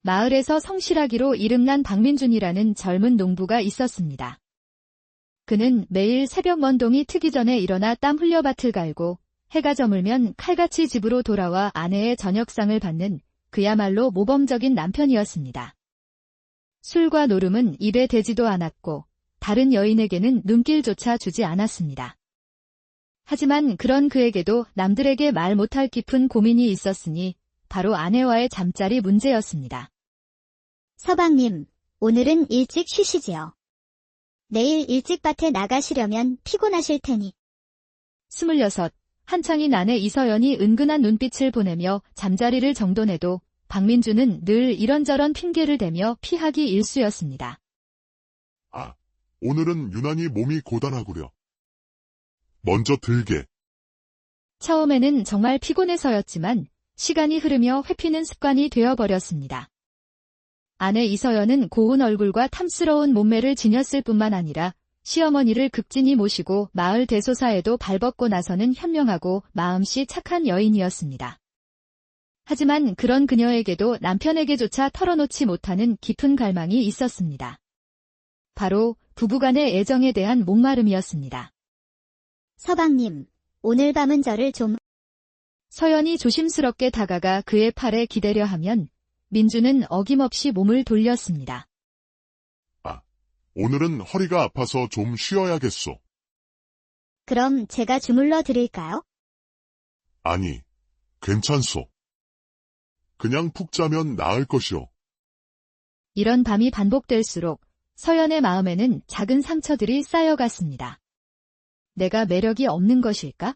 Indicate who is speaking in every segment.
Speaker 1: 마을에서 성실하기로 이름난 박민준이라는 젊은 농부가 있었습니다. 그는 매일 새벽 먼동이 트기 전에 일어나 땀 흘려 밭을 갈고 해가 저물면 칼같이 집으로 돌아와 아내의 저녁상을 받는 그야말로 모범적인 남편이었습니다. 술과 노름은 입에 대지도 않았고 다른 여인에게는 눈길조차 주지 않았습니다. 하지만 그런 그에게도 남들에게 말 못할 깊은 고민이 있었으니 바로 아내와의 잠자리 문제였습니다.
Speaker 2: 서방님, 오늘은 일찍 쉬시지요. 내일 일찍 밭에 나가시려면 피곤하실 테니.
Speaker 1: 26, 한창인 아내 이서연이 은근한 눈빛을 보내며 잠자리를 정돈해도 박민주는 늘 이런저런 핑계를 대며 피하기 일쑤였습니다.
Speaker 3: 아, 오늘은 유난히 몸이 고단하구려. 먼저 들게.
Speaker 1: 처음에는 정말 피곤해서였지만 시간이 흐르며 회피는 습관이 되어버렸습니다. 아내 이서연은 고운 얼굴과 탐스러운 몸매를 지녔을 뿐만 아니라 시어머니를 극진히 모시고 마을 대소사에도 발벗고 나서는 현명하고 마음씨 착한 여인이었습니다. 하지만 그런 그녀에게도 남편에게조차 털어놓지 못하는 깊은 갈망이 있었습니다. 바로 부부간의 애정에 대한 목마름이었습니다.
Speaker 2: 서방님, 오늘 밤은 저를 좀...
Speaker 1: 서연이 조심스럽게 다가가 그의 팔에 기대려 하면 민주는 어김없이 몸을 돌렸습니다.
Speaker 3: 아, 오늘은 허리가 아파서 좀 쉬어야겠소.
Speaker 2: 그럼 제가 주물러 드릴까요?
Speaker 3: 아니, 괜찮소. 그냥 푹 자면 나을 것이오.
Speaker 1: 이런 밤이 반복될수록 서연의 마음에는 작은 상처들이 쌓여갔습니다. 내가 매력이 없는 것일까?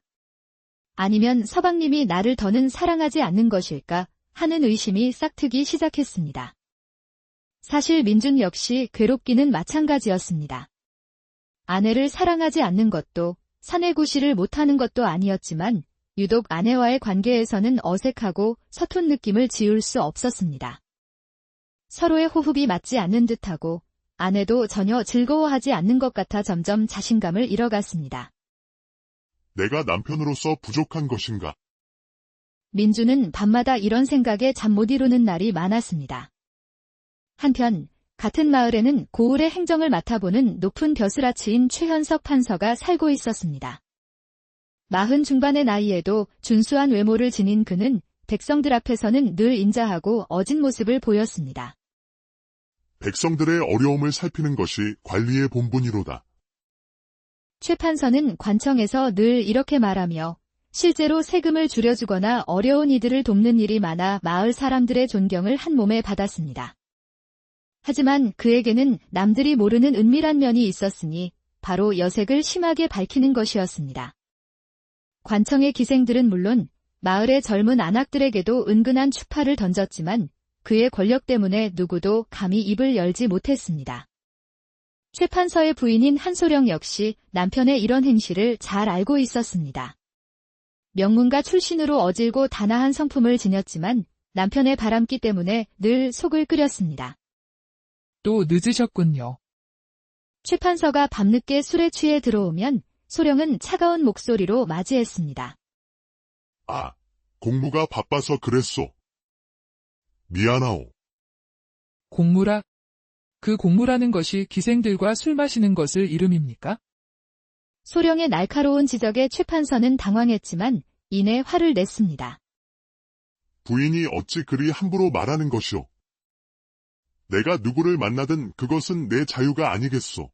Speaker 1: 아니면 서방님이 나를 더는 사랑하지 않는 것일까? 하는 의심이 싹트기 시작했습니다. 사실 민준 역시 괴롭기는 마찬가지였습니다. 아내를 사랑하지 않는 것도 사내구실을 못하는 것도 아니었지만 유독 아내와의 관계에서는 어색하고 서툰 느낌을 지울 수 없었습니다. 서로의 호흡이 맞지 않는 듯하고 아내도 전혀 즐거워하지 않는 것 같아 점점 자신감을 잃어갔습니다.
Speaker 3: 내가 남편으로서 부족한 것인가?
Speaker 1: 민주는 밤마다 이런 생각에 잠 못 이루는 날이 많았습니다. 한편 같은 마을에는 고을의 행정을 맡아보는 높은 벼슬아치인 최현석 판서가 살고 있었습니다. 40 중반의 나이에도 준수한 외모를 지닌 그는 백성들 앞에서는 늘 인자하고 어진 모습을 보였습니다.
Speaker 3: 백성들의 어려움을 살피는 것이 관리의 본분이로다.
Speaker 1: 최 판서는 관청에서 늘 이렇게 말하며 실제로 세금을 줄여주거나 어려운 이들을 돕는 일이 많아 마을 사람들의 존경을 한 몸에 받았습니다. 하지만 그에게는 남들이 모르는 은밀한 면이 있었으니 바로 여색을 심하게 밝히는 것이었습니다. 관청의 기생들은 물론 마을의 젊은 안악들에게도 은근한 추파를 던졌지만 그의 권력 때문에 누구도 감히 입을 열지 못했습니다. 최 판서의 부인인 한소령 역시 남편의 이런 행실을 잘 알고 있었습니다. 명문가 출신으로 어질고 단아한 성품을 지녔지만 남편의 바람기 때문에 늘 속을 끓였습니다.
Speaker 4: 또 늦으셨군요.
Speaker 1: 최 판서가 밤늦게 술에 취해 들어오면 소령은 차가운 목소리로 맞이했습니다.
Speaker 3: 아, 공무가 바빠서 그랬소. 미안하오.
Speaker 4: 공무라? 그 공무라는 것이 기생들과 술 마시는 것을 이름입니까?
Speaker 1: 소령의 날카로운 지적에 최 판서는 당황했지만 이내 화를 냈습니다.
Speaker 3: 부인이 어찌 그리 함부로 말하는 것이오. 내가 누구를 만나든 그것은 내 자유가 아니겠소.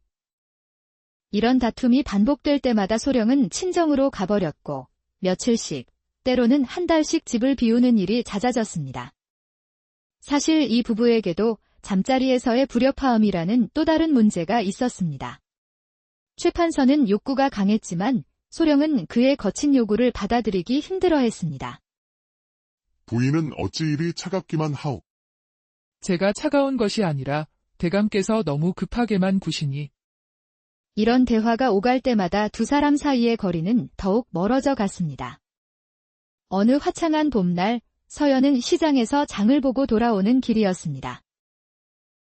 Speaker 1: 이런 다툼이 반복될 때마다 소령은 친정으로 가버렸고 며칠씩, 때로는 한 달씩 집을 비우는 일이 잦아졌습니다. 사실 이 부부에게도 잠자리에서의 불협화음이라는 또 다른 문제가 있었습니다. 최 판서는 욕구가 강했지만 소령은 그의 거친 요구를 받아들이기 힘들어했습니다.
Speaker 3: 부인은 어찌 이리 차갑기만 하오.
Speaker 4: 제가 차가운 것이 아니라 대감께서 너무 급하게만 구시니.
Speaker 1: 이런 대화가 오갈 때마다 두 사람 사이의 거리는 더욱 멀어져 갔습니다. 어느 화창한 봄날 서연은 시장에서 장을 보고 돌아오는 길이었습니다.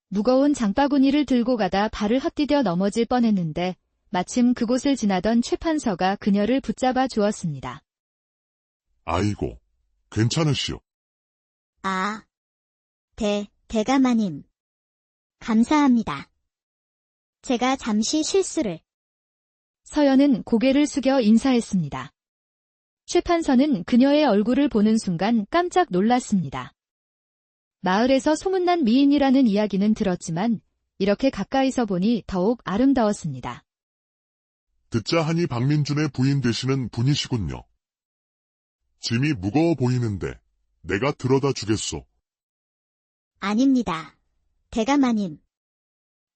Speaker 1: 무거운 장바구니를 들고 가다 발을 헛디뎌 넘어질 뻔했는데 마침 그곳을 지나던 최 판서가 그녀를 붙잡아 주었습니다.
Speaker 3: 아이고, 괜찮으시오.
Speaker 2: 아, 대감마님. 감사합니다. 제가 잠시 실수를.
Speaker 1: 서연은 고개를 숙여 인사했습니다. 최판서는 그녀의 얼굴을 보는 순간 깜짝 놀랐습니다. 마을에서 소문난 미인이라는 이야기는 들었지만 이렇게 가까이서 보니 더욱 아름다웠습니다.
Speaker 3: 듣자 하니 박민준의 부인 되시는 분이시군요. 짐이 무거워 보이는데 내가 들어다 주겠소.
Speaker 2: 아닙니다. 대감마님.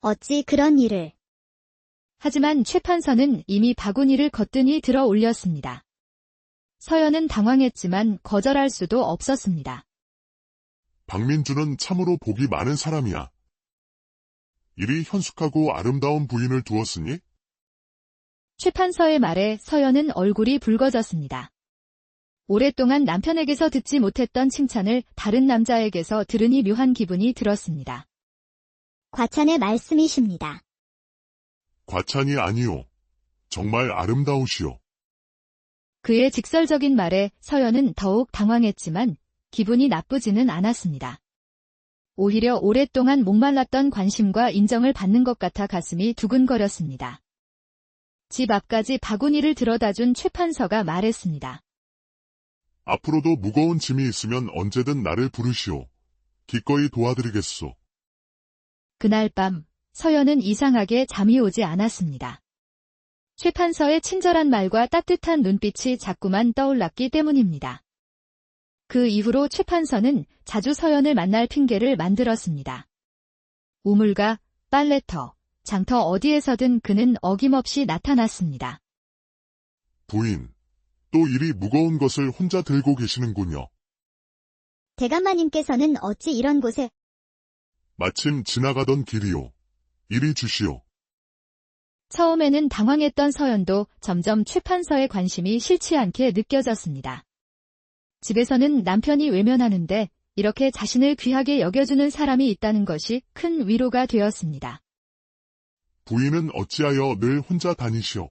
Speaker 2: 어찌 그런 일을.
Speaker 1: 하지만 최판서는 이미 바구니를 거뜬히 들어 올렸습니다. 서연은 당황했지만 거절할 수도 없었습니다.
Speaker 3: 박민준은 참으로 복이 많은 사람이야. 이리 현숙하고 아름다운 부인을 두었으니?
Speaker 1: 최판서의 말에 서연은 얼굴이 붉어졌습니다. 오랫동안 남편에게서 듣지 못했던 칭찬을 다른 남자에게서 들으니 묘한 기분이 들었습니다.
Speaker 2: 과찬의 말씀이십니다.
Speaker 3: 과찬이 아니오. 정말 아름다우시오.
Speaker 1: 그의 직설적인 말에 서연은 더욱 당황했지만 기분이 나쁘지는 않았습니다. 오히려 오랫동안 목말랐던 관심과 인정을 받는 것 같아 가슴이 두근거렸습니다. 집 앞까지 바구니를 들어다준 최판서가 말했습니다.
Speaker 3: 앞으로도 무거운 짐이 있으면 언제든 나를 부르시오. 기꺼이 도와드리겠소.
Speaker 1: 그날 밤 서연은 이상하게 잠이 오지 않았습니다. 최판서의 친절한 말과 따뜻한 눈빛이 자꾸만 떠올랐기 때문입니다. 그 이후로 최판서는 자주 서연을 만날 핑계를 만들었습니다. 우물가, 빨래터, 장터 어디에서든 그는 어김없이 나타났습니다.
Speaker 3: 부인, 또 이리 무거운 것을 혼자 들고 계시는군요.
Speaker 2: 대감마님께서는 어찌 이런 곳에.
Speaker 3: 마침 지나가던 길이오. 이리 주시오.
Speaker 1: 처음에는 당황했던 서연도 점점 최판서의 관심이 싫지 않게 느껴졌습니다. 집에서는 남편이 외면하는데 이렇게 자신을 귀하게 여겨주는 사람이 있다는 것이 큰 위로가 되었습니다.
Speaker 3: 부인은 어찌하여 늘 혼자 다니시오.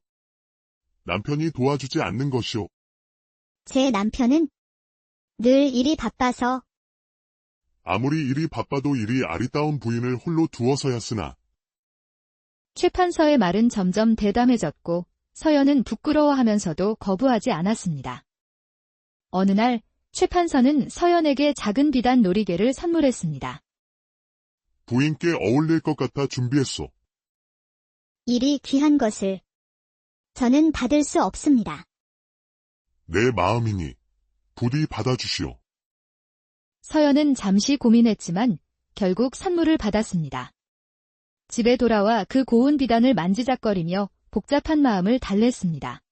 Speaker 3: 남편이 도와주지 않는 것이오.
Speaker 2: 제 남편은 늘 일이 바빠서.
Speaker 3: 아무리 일이 바빠도 이리 아리따운 부인을 홀로 두어서야 쓰나.
Speaker 1: 최판서의 말은 점점 대담해졌고 서연은 부끄러워하면서도 거부하지 않았습니다. 어느 날 최판서는 서연에게 작은 비단 놀이개를 선물했습니다.
Speaker 3: 부인께 어울릴 것 같아 준비했소.
Speaker 2: 이리 귀한 것을 저는 받을 수 없습니다.
Speaker 3: 내 마음이니 부디 받아주시오.
Speaker 1: 서연은 잠시 고민했지만 결국 선물을 받았습니다. 집에 돌아와 그 고운 비단을 만지작거리며 복잡한 마음을 달랬습니다.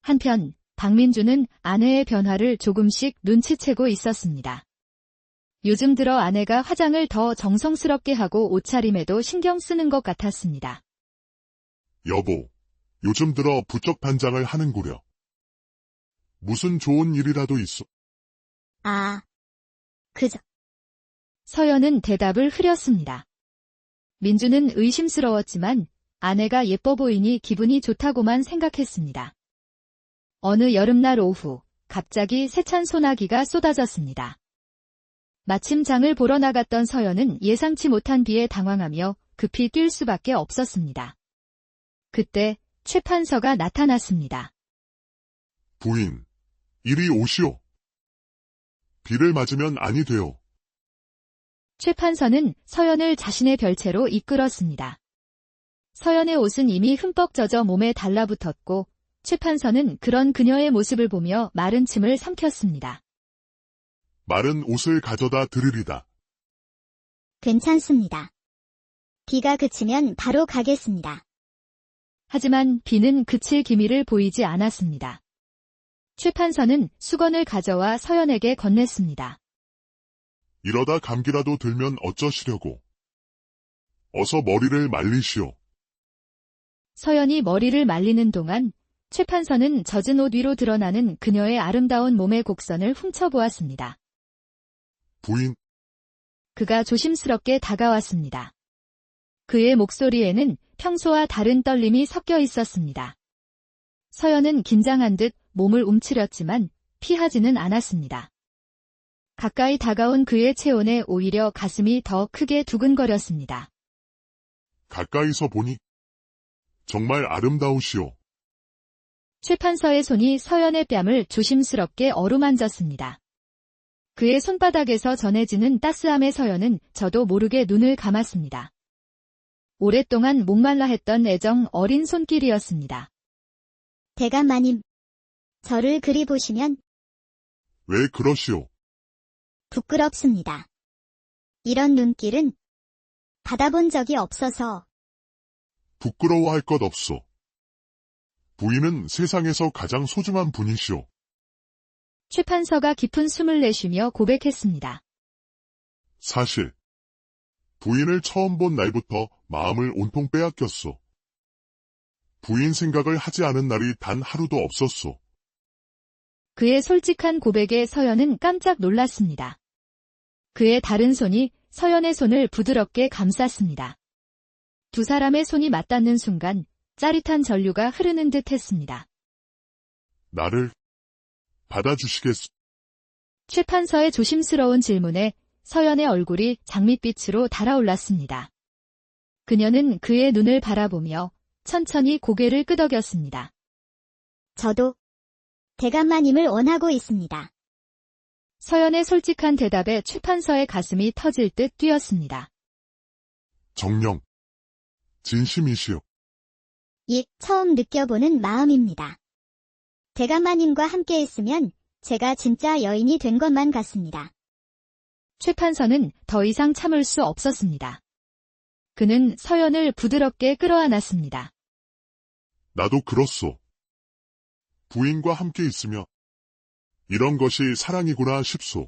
Speaker 1: 한편 박민주는 아내의 변화를 조금씩 눈치채고 있었습니다. 요즘 들어 아내가 화장을 더 정성스럽게 하고 옷차림에도 신경 쓰는 것 같았습니다.
Speaker 3: 여보, 요즘 들어 부쩍 단장을 하는구려. 무슨 좋은 일이라도 있어?
Speaker 2: 아, 그저.
Speaker 1: 서연은 대답을 흐렸습니다. 민주는 의심스러웠지만 아내가 예뻐 보이니 기분이 좋다고만 생각했습니다. 어느 여름날 오후 갑자기 세찬 소나기가 쏟아졌습니다. 마침 장을 보러 나갔던 서연은 예상치 못한 비에 당황하며 급히 뛸 수밖에 없었습니다. 그때 최판서가 나타났습니다.
Speaker 3: 부인, 이리 오시오. 비를 맞으면 아니 돼요.
Speaker 1: 최판서는 서연을 자신의 별채로 이끌었습니다. 서연의 옷은 이미 흠뻑 젖어 몸에 달라붙었고 최판서는 그런 그녀의 모습을 보며 마른 침을 삼켰습니다.
Speaker 3: 마른 옷을 가져다 드리리다.
Speaker 2: 괜찮습니다. 비가 그치면 바로 가겠습니다.
Speaker 1: 하지만 비는 그칠 기미를 보이지 않았습니다. 최판서는 수건을 가져와 서연에게 건넸습니다.
Speaker 3: 이러다 감기라도 들면 어쩌시려고. 어서 머리를 말리시오.
Speaker 1: 서연이 머리를 말리는 동안 최판서는 젖은 옷 위로 드러나는 그녀의 아름다운 몸의 곡선을 훔쳐보았습니다.
Speaker 3: 부인,
Speaker 1: 그가 조심스럽게 다가왔습니다. 그의 목소리에는 평소와 다른 떨림이 섞여 있었습니다. 서연은 긴장한 듯 몸을 움츠렸지만 피하지는 않았습니다. 가까이 다가온 그의 체온에 오히려 가슴이 더 크게 두근거렸습니다.
Speaker 3: 가까이서 보니 정말 아름다우시오.
Speaker 1: 최 판서의 손이 서연의 뺨을 조심스럽게 어루만졌습니다. 그의 손바닥에서 전해지는 따스함에 서연은 저도 모르게 눈을 감았습니다. 오랫동안 목말라 했던 애정 어린 손길이었습니다.
Speaker 2: 대감마님, 저를 그리 보시면
Speaker 3: 왜 그러시오?
Speaker 2: 부끄럽습니다. 이런 눈길은 받아본 적이 없어서
Speaker 3: 부끄러워할 것 없소. 부인은 세상에서 가장 소중한 분이시오.
Speaker 1: 최 판서가 깊은 숨을 내쉬며 고백했습니다.
Speaker 3: 사실 부인을 처음 본 날부터 마음을 온통 빼앗겼소. 부인 생각을 하지 않은 날이 단 하루도 없었소.
Speaker 1: 그의 솔직한 고백에 서연은 깜짝 놀랐습니다. 그의 다른 손이 서연의 손을 부드럽게 감쌌습니다. 두 사람의 손이 맞닿는 순간 짜릿한 전류가 흐르는 듯 했습니다.
Speaker 3: 나를 받아주시겠소?
Speaker 1: 최 판서의 조심스러운 질문에 서연의 얼굴이 장밋빛으로 달아올랐습니다. 그녀는 그의 눈을 바라보며 천천히 고개를 끄덕였습니다.
Speaker 2: 저도 대감마님을 원하고 있습니다.
Speaker 1: 서연의 솔직한 대답에 최 판서의 가슴이 터질 듯 뛰었습니다.
Speaker 3: 정녕. 진심이시오.
Speaker 2: 처음 느껴보는 마음입니다. 대감마님과 함께 있으면 제가 진짜 여인이 된 것만 같습니다.
Speaker 1: 최 판서는 더 이상 참을 수 없었습니다. 그는 서연을 부드럽게 끌어안았습니다.
Speaker 3: 나도 그렇소. 부인과 함께 있으며 이런 것이 사랑이구나 싶소.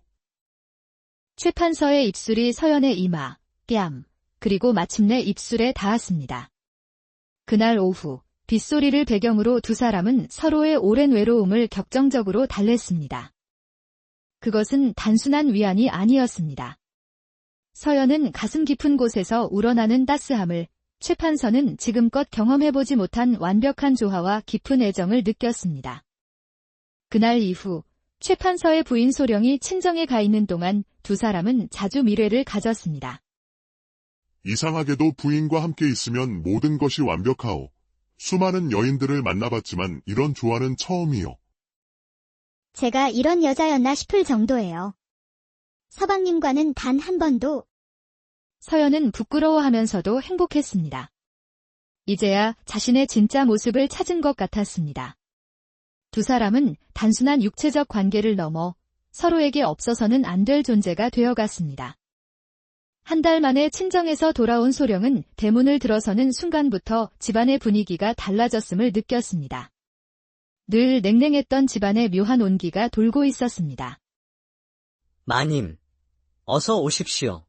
Speaker 1: 최 판서의 입술이 서연의 이마, 뺨, 그리고 마침내 입술에 닿았습니다. 그날 오후 빗소리를 배경으로 두 사람은 서로의 오랜 외로움을 격정적으로 달랬습니다. 그것은 단순한 위안이 아니었습니다. 서연은 가슴 깊은 곳에서 우러나는 따스함을, 최 판서는 지금껏 경험해보지 못한 완벽한 조화와 깊은 애정을 느꼈습니다. 그날 이후 최 판서의 부인 소령이 친정에 가 있는 동안 두 사람은 자주 미래를 가졌습니다.
Speaker 3: 이상하게도 부인과 함께 있으면 모든 것이 완벽하오. 수많은 여인들을 만나봤지만 이런 조화는 처음이요.
Speaker 2: 제가 이런 여자였나 싶을 정도예요. 서방님과는 단 한 번도.
Speaker 1: 서연은 부끄러워하면서도 행복했습니다. 이제야 자신의 진짜 모습을 찾은 것 같았습니다. 두 사람은 단순한 육체적 관계를 넘어 서로에게 없어서는 안 될 존재가 되어갔습니다. 한 달 만에 친정에서 돌아온 소령은 대문을 들어서는 순간부터 집안의 분위기가 달라졌음을 느꼈습니다. 늘 냉랭했던 집안의 묘한 온기가 돌고 있었습니다.
Speaker 5: 마님, 어서 오십시오.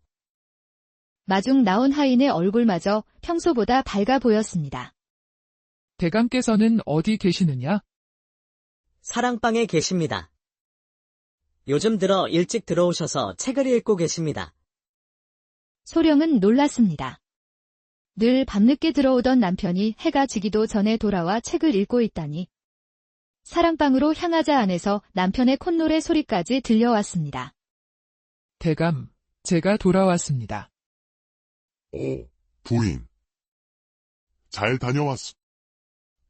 Speaker 1: 마중 나온 하인의 얼굴마저 평소보다 밝아 보였습니다.
Speaker 4: 대감께서는 어디 계시느냐?
Speaker 5: 사랑방에 계십니다. 요즘 들어 일찍 들어오셔서 책을 읽고 계십니다.
Speaker 1: 소령은 놀랐습니다. 늘 밤늦게 들어오던 남편이 해가 지기도 전에 돌아와 책을 읽고 있다니. 사랑방으로 향하자 안에서 남편의 콧노래 소리까지 들려왔습니다.
Speaker 4: 대감, 제가 돌아왔습니다.
Speaker 3: 오, 부인. 잘 다녀왔소.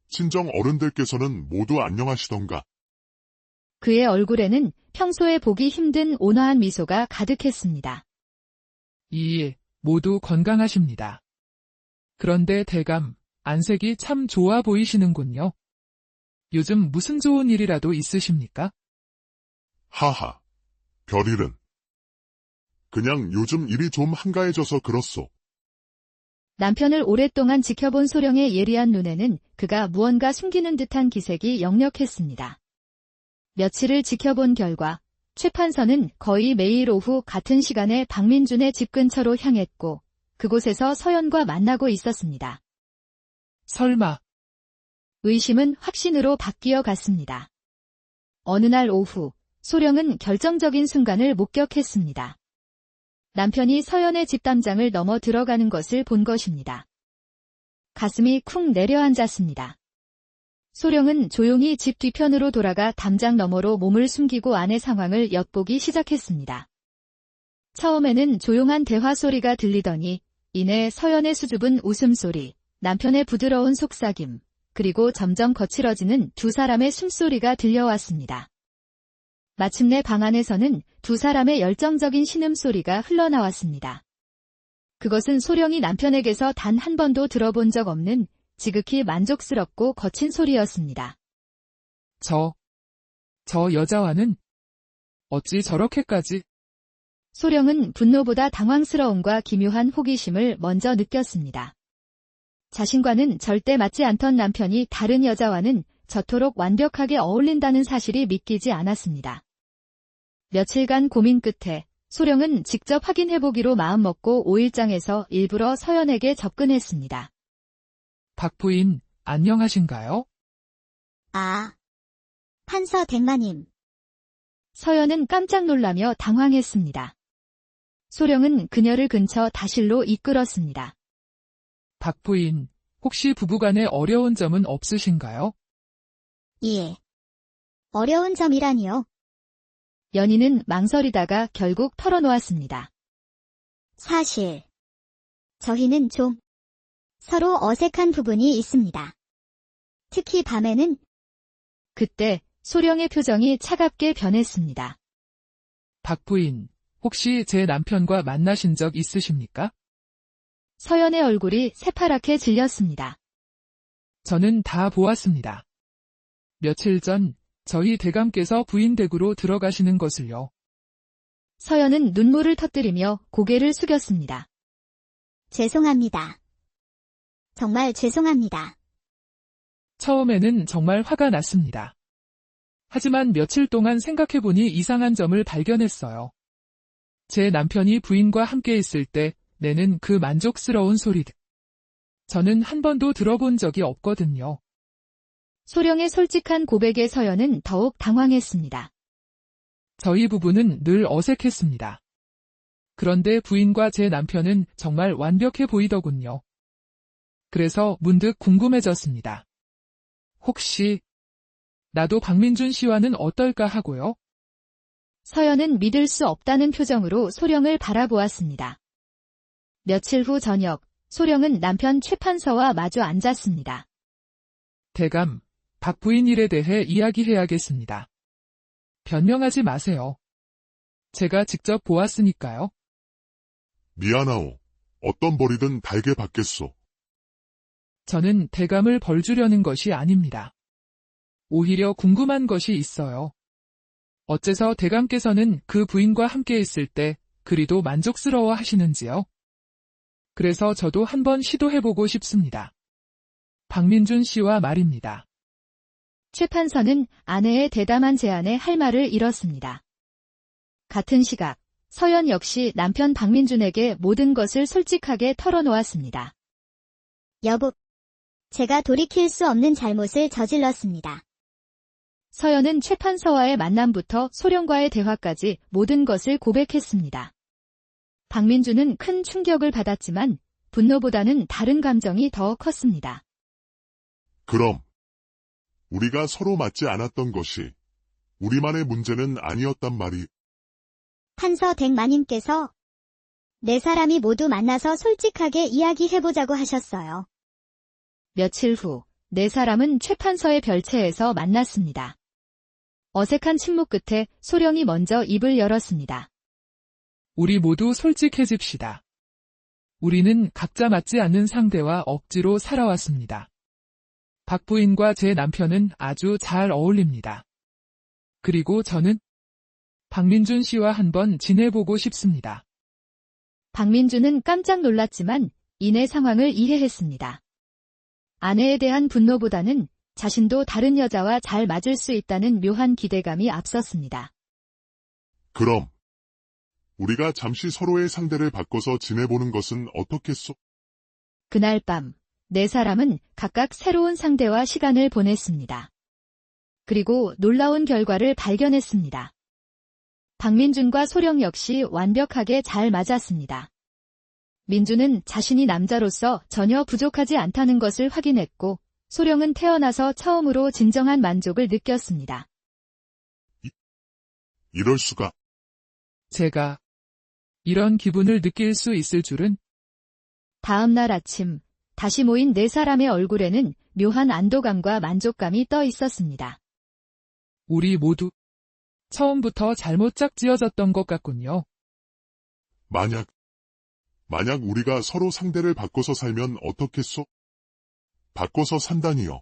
Speaker 3: 친정 어른들께서는 모두 안녕하시던가.
Speaker 1: 그의 얼굴에는 평소에 보기 힘든 온화한 미소가 가득했습니다.
Speaker 4: 모두 건강하십니다. 그런데 대감, 안색이 참 좋아 보이시는군요. 요즘 무슨 좋은 일이라도 있으십니까?
Speaker 3: 하하, 별일은. 그냥 요즘 일이 좀 한가해져서 그렇소.
Speaker 1: 남편을 오랫동안 지켜본 소령의 예리한 눈에는 그가 무언가 숨기는 듯한 기색이 역력했습니다. 며칠을 지켜본 결과 최 판서는 거의 매일 오후 같은 시간에 박민준의 집 근처로 향했고 그곳에서 서연과 만나고 있었습니다.
Speaker 4: 설마,
Speaker 1: 의심은 확신으로 바뀌어 갔습니다. 어느 날 오후 소령은 결정적인 순간을 목격했습니다. 남편이 서연의 집담장을 넘어 들어가는 것을 본 것입니다. 가슴이 쿵 내려앉았습니다. 소령은 조용히 집 뒤편으로 돌아가 담장 너머로 몸을 숨기고 아내 상황을 엿보기 시작했습니다. 처음에는 조용한 대화 소리가 들리더니 이내 서연의 수줍은 웃음소리, 남편의 부드러운 속삭임, 그리고 점점 거칠어지는 두 사람의 숨소리가 들려왔습니다. 마침내 방 안에서는 두 사람의 열정적인 신음소리가 흘러나왔습니다. 그것은 소령이 남편에게서 단 한 번도 들어본 적 없는 지극히 만족스럽고 거친 소리였습니다.
Speaker 4: 저 여자와는 어찌 저렇게까지?
Speaker 1: 소령은 분노보다 당황스러움과 기묘한 호기심을 먼저 느꼈습니다. 자신과는 절대 맞지 않던 남편이 다른 여자와는 저토록 완벽하게 어울린다는 사실이 믿기지 않았습니다. 며칠간 고민 끝에 소령은 직접 확인해보기로 마음먹고 5일장에서 일부러 서연에게 접근했습니다.
Speaker 4: 박 부인, 안녕하신가요?
Speaker 2: 아, 판서 댁마님.
Speaker 1: 서연은 깜짝 놀라며 당황했습니다. 소령은 그녀를 근처 다실로 이끌었습니다.
Speaker 4: 박 부인, 혹시 부부간에 어려운 점은 없으신가요?
Speaker 2: 예. 어려운 점이라니요.
Speaker 1: 연인은 망설이다가 결국 털어놓았습니다.
Speaker 2: 사실, 저희는 좀 서로 어색한 부분이 있습니다. 특히 밤에는
Speaker 1: 그때 소령의 표정이 차갑게 변했습니다.
Speaker 4: 박 부인, 혹시 제 남편과 만나신 적 있으십니까?
Speaker 1: 서연의 얼굴이 새파랗게 질렸습니다.
Speaker 4: 저는 다 보았습니다. 며칠 전 저희 대감께서 부인 댁으로 들어가시는 것을요.
Speaker 1: 서연은 눈물을 터뜨리며 고개를 숙였습니다.
Speaker 2: 죄송합니다. 정말 죄송합니다.
Speaker 4: 처음에는 정말 화가 났습니다. 하지만 며칠 동안 생각해보니 이상한 점을 발견했어요. 제 남편이 부인과 함께 있을 때 내는 그 만족스러운 소리들. 저는 한 번도 들어본 적이 없거든요.
Speaker 1: 소령의 솔직한 고백에 서연은 더욱 당황했습니다.
Speaker 4: 저희 부부는 늘 어색했습니다. 그런데 부인과 제 남편은 정말 완벽해 보이더군요. 그래서 문득 궁금해졌습니다. 혹시 나도 박민준 씨와는 어떨까 하고요?
Speaker 1: 서연은 믿을 수 없다는 표정으로 소령을 바라보았습니다. 며칠 후 저녁, 소령은 남편 최 판서와 마주 앉았습니다.
Speaker 4: 대감, 박 부인 일에 대해 이야기해야겠습니다. 변명하지 마세요. 제가 직접 보았으니까요.
Speaker 3: 미안하오. 어떤 벌이든 달게 받겠소.
Speaker 4: 저는 대감을 벌주려는 것이 아닙니다. 오히려 궁금한 것이 있어요. 어째서 대감께서는 그 부인과 함께 있을 때 그리도 만족스러워 하시는지요? 그래서 저도 한번 시도해보고 싶습니다. 박민준 씨와 말입니다.
Speaker 1: 최 판서는 아내의 대담한 제안에 할 말을 잃었습니다. 같은 시각, 서연 역시 남편 박민준에게 모든 것을 솔직하게 털어놓았습니다.
Speaker 2: 여보, 제가 돌이킬 수 없는 잘못을 저질렀습니다.
Speaker 1: 서연은 최 판서와의 만남부터 소령과의 대화까지 모든 것을 고백했습니다. 박민준은 큰 충격을 받았지만 분노보다는 다른 감정이 더 컸습니다.
Speaker 3: 그럼 우리가 서로 맞지 않았던 것이 우리만의 문제는 아니었단 말이.
Speaker 2: 판서 댁마님께서 네 사람이 모두 만나서 솔직하게 이야기해보자고 하셨어요.
Speaker 1: 며칠 후, 네 사람은 최 판서의 별채에서 만났습니다. 어색한 침묵 끝에 소령이 먼저 입을 열었습니다.
Speaker 4: 우리 모두 솔직해집시다. 우리는 각자 맞지 않는 상대와 억지로 살아왔습니다. 박 부인과 제 남편은 아주 잘 어울립니다. 그리고 저는 박민준 씨와 한번 지내보고 싶습니다.
Speaker 1: 박민준은 깜짝 놀랐지만 이내 상황을 이해했습니다. 아내에 대한 분노보다는 자신도 다른 여자와 잘 맞을 수 있다는 묘한 기대감이 앞섰습니다.
Speaker 3: 그럼 우리가 잠시 서로의 상대를 바꿔서 지내보는 것은 어떻겠소?
Speaker 1: 그날 밤, 네 사람은 각각 새로운 상대와 시간을 보냈습니다. 그리고 놀라운 결과를 발견했습니다. 박민준과 소령 역시 완벽하게 잘 맞았습니다. 민준은 자신이 남자로서 전혀 부족하지 않다는 것을 확인했고, 소령은 태어나서 처음으로 진정한 만족을 느꼈습니다.
Speaker 3: 이럴 수가.
Speaker 4: 제가 이런 기분을 느낄 수 있을 줄은.
Speaker 1: 다음 날 아침, 다시 모인 네 사람의 얼굴에는 묘한 안도감과 만족감이 떠 있었습니다.
Speaker 4: 우리 모두 처음부터 잘못 짝지어졌던 것 같군요.
Speaker 3: 만약 우리가 서로 상대를 바꿔서 살면 어떻겠소? 바꿔서 산다니요.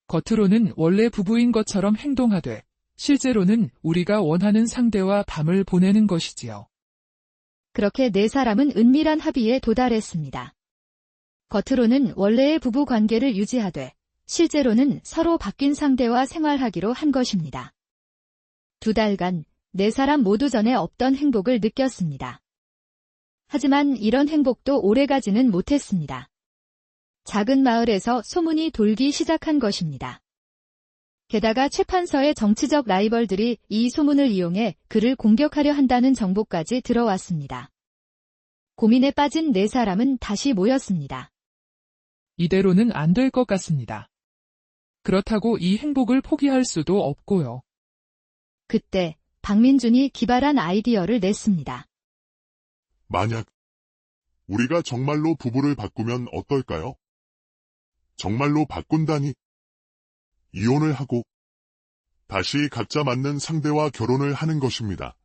Speaker 4: 겉으로는 원래 부부인 것처럼 행동하되 실제로는 우리가 원하는 상대와 밤을 보내는 것이지요.
Speaker 1: 그렇게 네 사람은 은밀한 합의에 도달했습니다. 겉으로는 원래의 부부 관계를 유지하되 실제로는 서로 바뀐 상대와 생활하기로 한 것입니다. 2달간 네 사람 모두 전에 없던 행복을 느꼈습니다. 하지만 이런 행복도 오래가지는 못했습니다. 작은 마을에서 소문이 돌기 시작한 것입니다. 게다가 최판서의 정치적 라이벌들이 이 소문을 이용해 그를 공격하려 한다는 정보까지 들어왔습니다. 고민에 빠진 네 사람은 다시 모였습니다.
Speaker 4: 이대로는 안 될 것 같습니다. 그렇다고 이 행복을 포기할 수도 없고요.
Speaker 1: 그때 박민준이 기발한 아이디어를 냈습니다.
Speaker 3: 만약 우리가 정말로 부부를 바꾸면 어떨까요? 정말로 바꾼다니. 이혼을 하고 다시 각자 맞는 상대와 결혼을 하는 것입니다.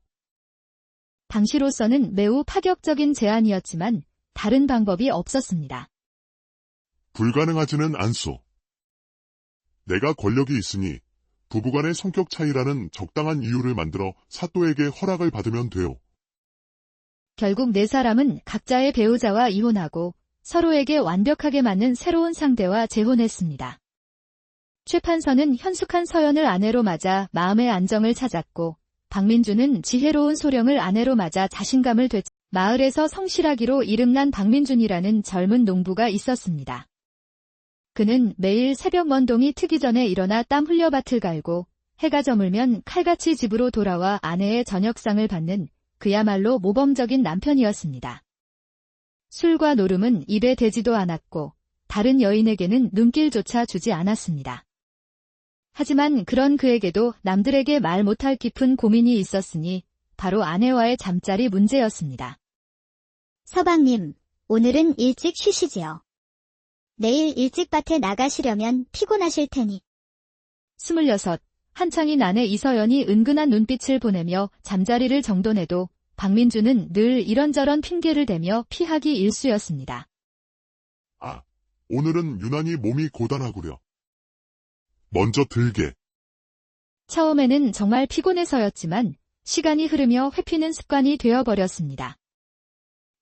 Speaker 1: 당시로서는 매우 파격적인 제안이었지만 다른 방법이 없었습니다.
Speaker 3: 불가능하지는 않소. 내가 권력이 있으니 부부간의 성격 차이라는 적당한 이유를 만들어 사또에게 허락을 받으면 돼요.
Speaker 1: 결국 네 사람은 각자의 배우자와 이혼하고 서로에게 완벽하게 맞는 새로운 상대와 재혼했습니다. 최판서는 현숙한 서연을 아내로 맞아 마음의 안정을 찾았고 박민준은 지혜로운 소령을 아내로 맞아 자신감을 되찾 마을에서 성실하기로 이름난 박민준이라는 젊은 농부가 있었습니다. 그는 매일 새벽 먼동이 트기 전에 일어나 땀 흘려 밭을 갈고 해가 저물면 칼같이 집으로 돌아와 아내의 저녁상을 받는 그야말로 모범적인 남편이었습니다. 술과 노름은 입에 대지도 않았고 다른 여인에게는 눈길조차 주지 않았습니다. 하지만 그런 그에게도 남들에게 말 못할 깊은 고민이 있었으니 바로 아내와의 잠자리 문제였습니다.
Speaker 2: 서방님, 오늘은 일찍 쉬시지요. 내일 일찍 밭에 나가시려면 피곤하실 테니.
Speaker 1: 26, 한창인 아내 이서연이 은근한 눈빛을 보내며 잠자리를 정돈해도 박민준은 늘 이런저런 핑계를 대며 피하기 일쑤였습니다.
Speaker 3: 아, 오늘은 유난히 몸이 고단하구려. 먼저 들게.
Speaker 1: 처음에는 정말 피곤해서였지만 시간이 흐르며 회피는 습관이 되어버렸습니다.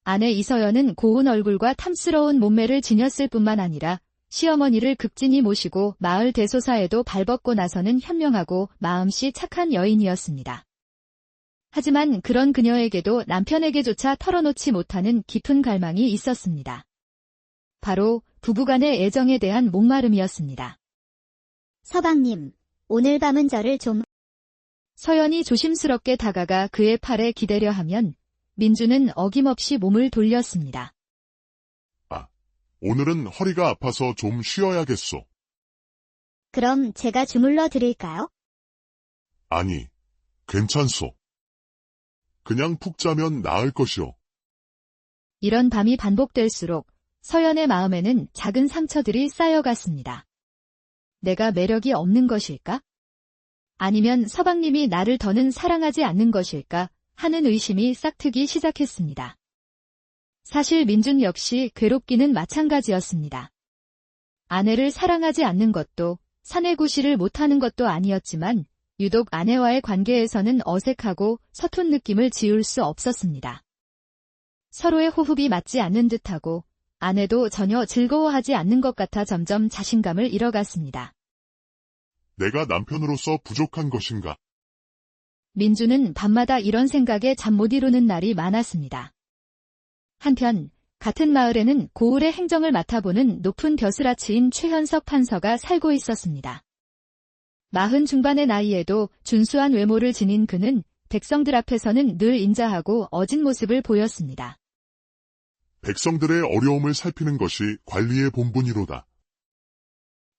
Speaker 1: 아내 이서연은 고운 얼굴과 탐스러운 몸매를 지녔을 뿐만 아니라 시어머니를 극진히 모시고 마을 대소사에도 발벗고 나서는 현명하고 마음씨 착한 여인이었습니다. 하지만 그런 그녀에게도 남편에게조차 털어놓지 못하는 깊은 갈망이 있었습니다. 바로 부부간의 애정에 대한 목마름이었습니다.
Speaker 2: 서방님, 오늘 밤은 저를 좀.
Speaker 1: 서연이 조심스럽게 다가가 그의 팔에 기대려 하면 민주는 어김없이 몸을 돌렸습니다.
Speaker 3: 오늘은 허리가 아파서 좀 쉬어야겠소.
Speaker 2: 그럼 제가 주물러 드릴까요?
Speaker 3: 아니, 괜찮소. 그냥 푹 자면 나을 것이오.
Speaker 1: 이런 밤이 반복될수록 서연의 마음에는 작은 상처들이 쌓여갔습니다. 내가 매력이 없는 것일까? 아니면 서방님이 나를 더는 사랑하지 않는 것일까? 하는 의심이 싹트기 시작했습니다. 사실 민준 역시 괴롭기는 마찬가지였습니다. 아내를 사랑하지 않는 것도 사내구실을 못하는 것도 아니었지만 유독 아내와의 관계에서는 어색하고 서툰 느낌을 지울 수 없었습니다. 서로의 호흡이 맞지 않는 듯하고 아내도 전혀 즐거워하지 않는 것 같아 점점 자신감을 잃어갔습니다.
Speaker 3: 내가 남편으로서 부족한 것인가?
Speaker 1: 민주는 밤마다 이런 생각에 잠 못 이루는 날이 많았습니다. 한편 같은 마을에는 고을의 행정을 맡아보는 높은 벼슬아치인 최현석 판서가 살고 있었습니다. 40 중반의 나이에도 준수한 외모를 지닌 그는 백성들 앞에서는 늘 인자하고 어진 모습을 보였습니다.
Speaker 3: 백성들의 어려움을 살피는 것이 관리의 본분이로다.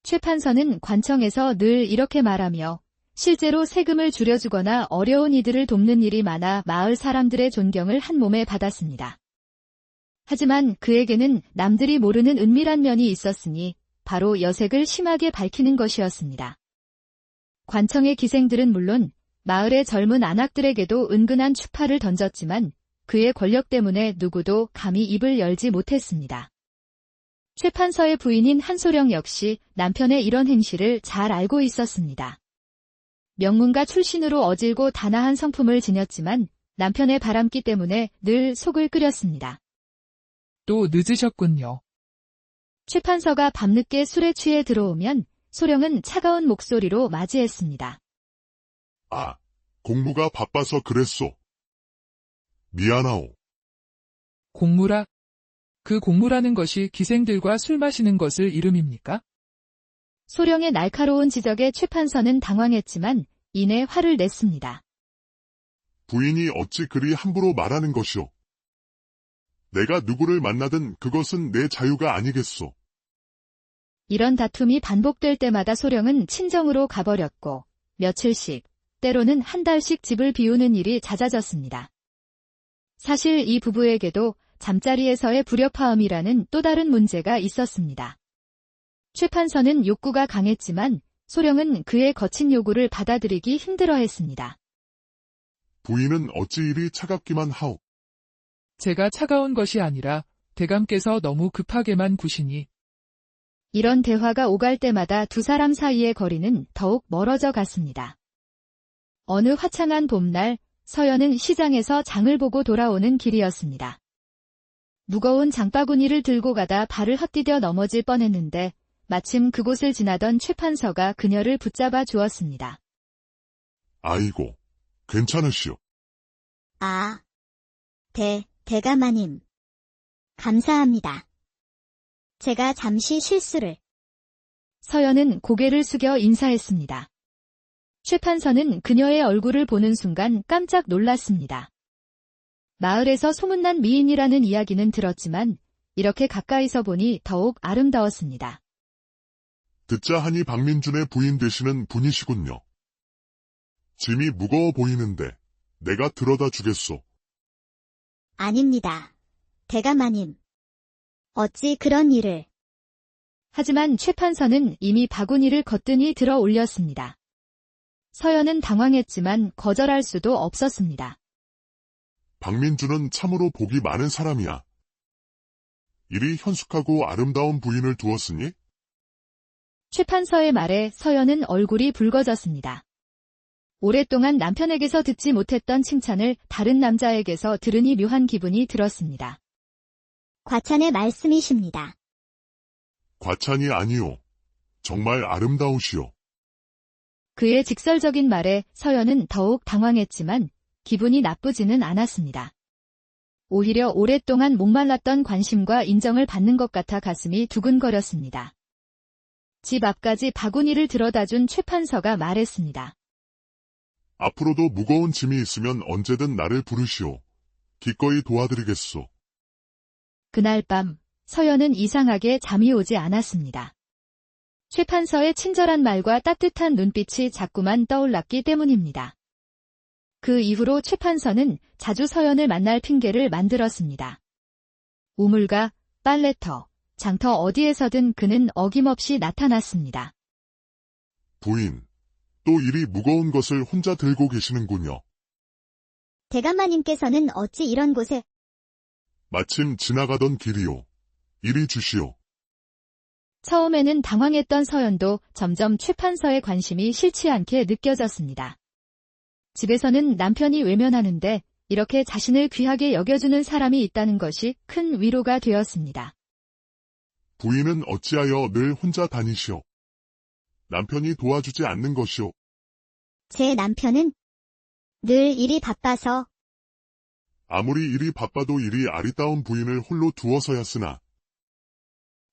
Speaker 1: 최 판서는 관청에서 늘 이렇게 말하며 실제로 세금을 줄여주거나 어려운 이들을 돕는 일이 많아 마을 사람들의 존경을 한 몸에 받았습니다. 하지만 그에게는 남들이 모르는 은밀한 면이 있었으니 바로 여색을 심하게 밝히는 것이었습니다. 관청의 기생들은 물론 마을의 젊은 안악들에게도 은근한 추파를 던졌지만 그의 권력 때문에 누구도 감히 입을 열지 못했습니다. 최 판서의 부인인 한소령 역시 남편의 이런 행실을 잘 알고 있었습니다. 명문가 출신으로 어질고 단아한 성품을 지녔지만 남편의 바람기 때문에 늘 속을 끓였습니다.
Speaker 4: 또 늦으셨군요.
Speaker 1: 최 판서가 밤늦게 술에 취해 들어오면 소령은 차가운 목소리로 맞이했습니다.
Speaker 3: 아, 공무가 바빠서 그랬소. 미안하오.
Speaker 4: 공무라? 그 공무라는 것이 기생들과 술 마시는 것을 이름입니까?
Speaker 1: 소령의 날카로운 지적에 최 판서는 당황했지만 이내 화를 냈습니다.
Speaker 3: 부인이 어찌 그리 함부로 말하는 것이오. 내가 누구를 만나든 그것은 내 자유가 아니겠소.
Speaker 1: 이런 다툼이 반복될 때마다 소령은 친정으로 가버렸고 며칠씩, 때로는 한 달씩 집을 비우는 일이 잦아졌습니다. 사실 이 부부에게도 잠자리에서의 불협화음이라는 또 다른 문제가 있었습니다. 최 판서는 욕구가 강했지만 소령은 그의 거친 요구를 받아들이기 힘들어했습니다.
Speaker 3: 부인은 어찌 이리 차갑기만 하오.
Speaker 4: 제가 차가운 것이 아니라 대감께서 너무 급하게만 구시니.
Speaker 1: 이런 대화가 오갈 때마다 두 사람 사이의 거리는 더욱 멀어져 갔습니다. 어느 화창한 봄날 서연은 시장에서 장을 보고 돌아오는 길이었습니다. 무거운 장바구니를 들고 가다 발을 헛디뎌 넘어질 뻔했는데 마침 그곳을 지나던 최 판서가 그녀를 붙잡아 주었습니다.
Speaker 3: 아이고, 괜찮으시오.
Speaker 2: 아, 대감마님. 감사합니다. 제가 잠시 실수를.
Speaker 1: 서연은 고개를 숙여 인사했습니다. 최 판서는 그녀의 얼굴을 보는 순간 깜짝 놀랐습니다. 마을에서 소문난 미인이라는 이야기는 들었지만 이렇게 가까이서 보니 더욱 아름다웠습니다.
Speaker 3: 듣자 하니 박민준의 부인 되시는 분이시군요. 짐이 무거워 보이는데 내가 들어다 주겠소.
Speaker 2: 아닙니다. 대감마님. 어찌 그런 일을.
Speaker 1: 하지만 최 판서는 이미 바구니를 거뜬히 들어 올렸습니다. 서연은 당황했지만 거절할 수도 없었습니다.
Speaker 3: 박민준은 참으로 복이 많은 사람이야. 이리 현숙하고 아름다운 부인을 두었으니?
Speaker 1: 최 판서의 말에 서연은 얼굴이 붉어졌습니다. 오랫동안 남편에게서 듣지 못했던 칭찬을 다른 남자에게서 들으니 묘한 기분이 들었습니다.
Speaker 2: 과찬의 말씀이십니다.
Speaker 3: 과찬이 아니오. 정말 아름다우시오.
Speaker 1: 그의 직설적인 말에 서연은 더욱 당황했지만 기분이 나쁘지는 않았습니다. 오히려 오랫동안 목말랐던 관심과 인정을 받는 것 같아 가슴이 두근거렸습니다. 집 앞까지 바구니를 들어다준 최 판서가 말했습니다.
Speaker 3: 앞으로도 무거운 짐이 있으면 언제든 나를 부르시오. 기꺼이 도와드리겠소.
Speaker 1: 그날 밤 서연은 이상하게 잠이 오지 않았습니다. 최 판서의 친절한 말과 따뜻한 눈빛이 자꾸만 떠올랐기 때문입니다. 그 이후로 최 판서는 자주 서연을 만날 핑계를 만들었습니다. 우물가, 빨래터, 장터 어디에서든 그는 어김없이 나타났습니다.
Speaker 3: 부인, 또 이리 무거운 것을 혼자 들고 계시는군요.
Speaker 2: 대감마님께서는 어찌 이런 곳에.
Speaker 3: 마침 지나가던 길이오. 이리 주시오.
Speaker 1: 처음에는 당황했던 서연도 점점 최 판서의 관심이 싫지 않게 느껴졌습니다. 집에서는 남편이 외면하는데 이렇게 자신을 귀하게 여겨주는 사람이 있다는 것이 큰 위로가 되었습니다.
Speaker 3: 부인은 어찌하여 늘 혼자 다니시오. 남편이 도와주지 않는 것이오.
Speaker 2: 제 남편은 늘 일이 바빠서.
Speaker 3: 아무리 일이 바빠도 이리 아리따운 부인을 홀로 두어서야 쓰나.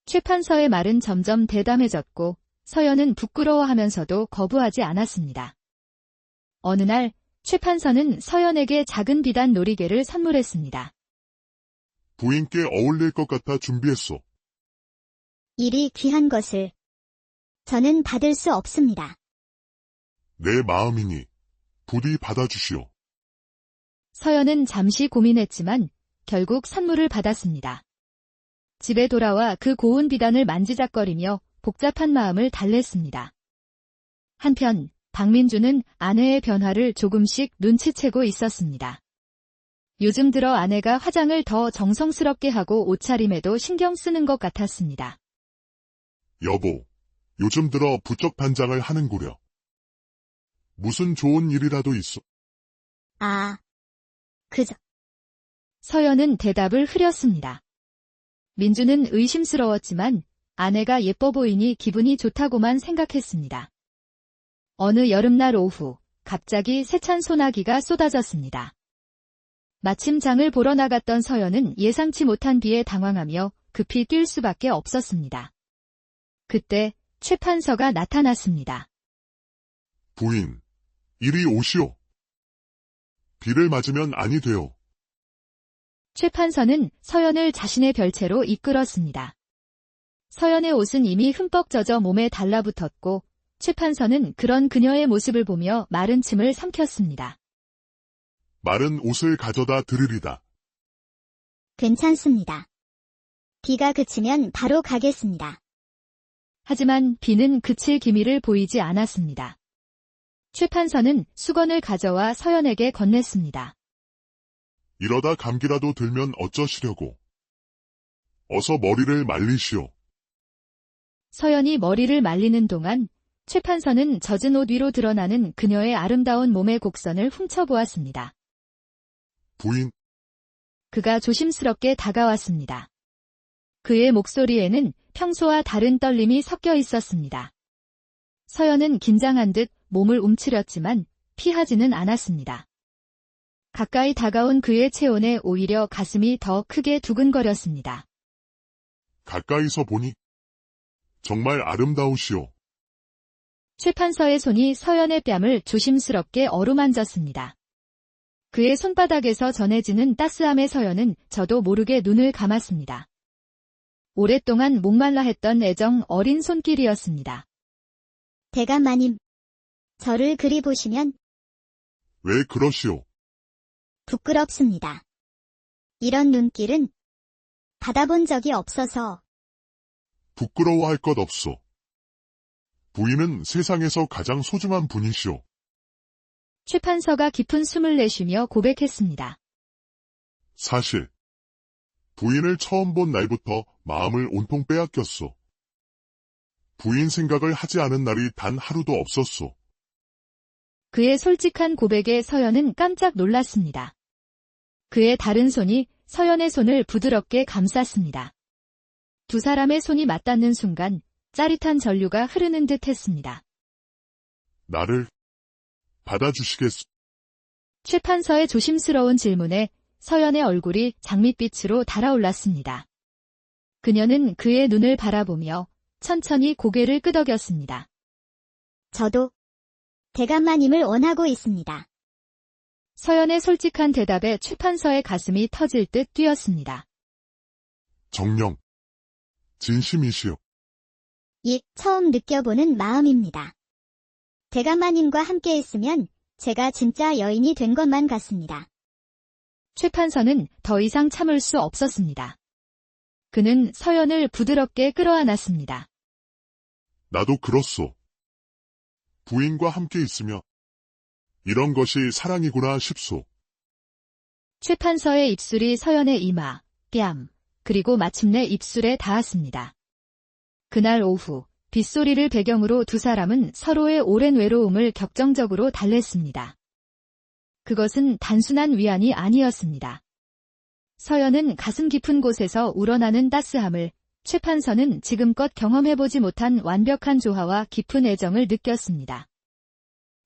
Speaker 1: 최 판서의 말은 점점 대담해졌고 서연은 부끄러워하면서도 거부하지 않았습니다. 어느 날 최 판서는 서연에게 작은 비단 놀이개를 선물했습니다.
Speaker 3: 부인께 어울릴 것 같아 준비했소.
Speaker 2: 이리 귀한 것을. 저는 받을 수 없습니다.
Speaker 3: 내 마음이니 부디 받아주시오.
Speaker 1: 서연은 잠시 고민했지만 결국 선물을 받았습니다. 집에 돌아와 그 고운 비단을 만지작거리며 복잡한 마음을 달랬습니다. 한편 박민주는 아내의 변화를 조금씩 눈치채고 있었습니다. 요즘 들어 아내가 화장을 더 정성스럽게 하고 옷차림에도 신경 쓰는 것 같았습니다.
Speaker 3: 여보, 요즘 들어 부쩍 단장을 하는구려. 무슨 좋은 일이라도 있어?
Speaker 2: 그저,
Speaker 1: 서연은 대답을 흐렸습니다. 민주는 의심스러웠지만 아내가 예뻐 보이니 기분이 좋다고만 생각했습니다. 어느 여름날 오후, 갑자기 세찬 소나기가 쏟아졌습니다. 마침 장을 보러 나갔던 서연은 예상치 못한 비에 당황하며 급히 뛸 수밖에 없었습니다. 그때 최 판서가 나타났습니다.
Speaker 3: 부인, 이리 오시오. 비를 맞으면 아니 돼요.
Speaker 1: 최 판서는 서연을 자신의 별채로 이끌었습니다. 서연의 옷은 이미 흠뻑 젖어 몸에 달라붙었고 최 판서는 그런 그녀의 모습을 보며 마른 침을 삼켰습니다.
Speaker 3: 마른 옷을 가져다 드리리다.
Speaker 2: 괜찮습니다. 비가 그치면 바로 가겠습니다.
Speaker 1: 하지만 비는 그칠 기미를 보이지 않았습니다. 최 판서는 수건을 가져와 서연에게 건넸습니다.
Speaker 3: 이러다 감기라도 들면 어쩌시려고. 어서 머리를 말리시오.
Speaker 1: 서연이 머리를 말리는 동안 최 판서는 젖은 옷 위로 드러나는 그녀의 아름다운 몸의 곡선을 훔쳐보았습니다.
Speaker 3: 부인,
Speaker 1: 그가 조심스럽게 다가왔습니다. 그의 목소리에는 평소와 다른 떨림이 섞여 있었습니다. 서연은 긴장한 듯 몸을 움츠렸지만 피하지는 않았습니다. 가까이 다가온 그의 체온에 오히려 가슴이 더 크게 두근거렸습니다.
Speaker 3: 가까이서 보니 정말 아름다우시오.
Speaker 1: 최 판서의 손이 서연의 뺨을 조심스럽게 어루만졌습니다. 그의 손바닥에서 전해지는 따스함에 서연은 저도 모르게 눈을 감았습니다. 오랫동안 목말라 했던 애정 어린 손길이었습니다.
Speaker 2: 대감마님, 저를 그리 보시면
Speaker 3: 왜 그러시오?
Speaker 2: 부끄럽습니다. 이런 눈길은 받아본 적이 없어서.
Speaker 3: 부끄러워할 것 없소. 부인은 세상에서 가장 소중한 분이시오.
Speaker 1: 최 판서가 깊은 숨을 내쉬며 고백했습니다.
Speaker 3: 사실 부인을 처음 본 날부터 마음을 온통 빼앗겼소. 부인 생각을 하지 않은 날이 단 하루도 없었소.
Speaker 1: 그의 솔직한 고백에 서연은 깜짝 놀랐습니다. 그의 다른 손이 서연의 손을 부드럽게 감쌌습니다. 두 사람의 손이 맞닿는 순간 짜릿한 전류가 흐르는 듯 했습니다.
Speaker 3: 나를 받아주시겠소?
Speaker 1: 최 판서의 조심스러운 질문에 서연의 얼굴이 장밋빛으로 달아올랐습니다. 그녀는 그의 눈을 바라보며 천천히 고개를 끄덕였습니다.
Speaker 2: 저도 대감마님을 원하고 있습니다.
Speaker 1: 서연의 솔직한 대답에 최 판서의 가슴이 터질 듯 뛰었습니다.
Speaker 3: 정녕, 진심이시오.
Speaker 2: 처음 느껴보는 마음입니다. 대감마님과 함께 있으면 제가 진짜 여인이 된 것만 같습니다.
Speaker 1: 최 판서는 더 이상 참을 수 없었습니다. 그는 서연을 부드럽게 끌어안았습니다.
Speaker 3: 나도 그렇소. 부인과 함께 있으며 이런 것이 사랑이구나 싶소.
Speaker 1: 최 판서의 입술이 서연의 이마, 뺨, 그리고 마침내 입술에 닿았습니다. 그날 오후 빗소리를 배경으로 두 사람은 서로의 오랜 외로움을 격정적으로 달랬습니다. 그것은 단순한 위안이 아니었습니다. 서연은 가슴 깊은 곳에서 우러나는 따스함을, 최 판서는 지금껏 경험해보지 못한 완벽한 조화와 깊은 애정을 느꼈습니다.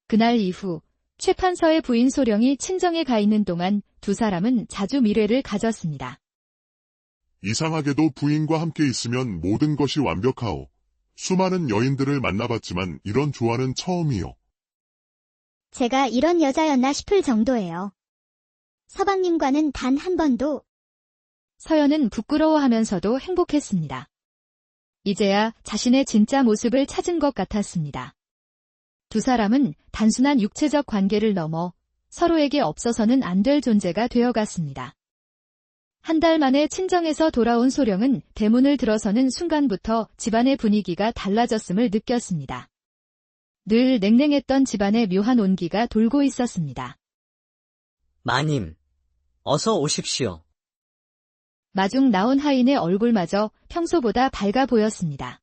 Speaker 1: 그날 이후 최 판서의 부인 소령이 친정에 가 있는 동안 두 사람은 자주 미래를 가졌습니다.
Speaker 3: 이상하게도 부인과 함께 있으면 모든 것이 완벽하오. 수많은 여인들을 만나봤지만 이런 조화는 처음이요.
Speaker 2: 제가 이런 여자였나 싶을 정도예요. 서방님과는 단 한 번도.
Speaker 1: 서연은 부끄러워하면서도 행복했습니다. 이제야 자신의 진짜 모습을 찾은 것 같았습니다. 두 사람은 단순한 육체적 관계를 넘어 서로에게 없어서는 안 될 존재가 되어갔습니다. 한 달 만에 친정에서 돌아온 소령은 대문을 들어서는 순간부터 집안의 분위기가 달라졌음을 느꼈습니다. 늘 냉랭했던 집안에 묘한 온기가 돌고 있었습니다.
Speaker 5: 마님, 어서 오십시오.
Speaker 1: 마중 나온 하인의 얼굴마저 평소보다 밝아 보였습니다.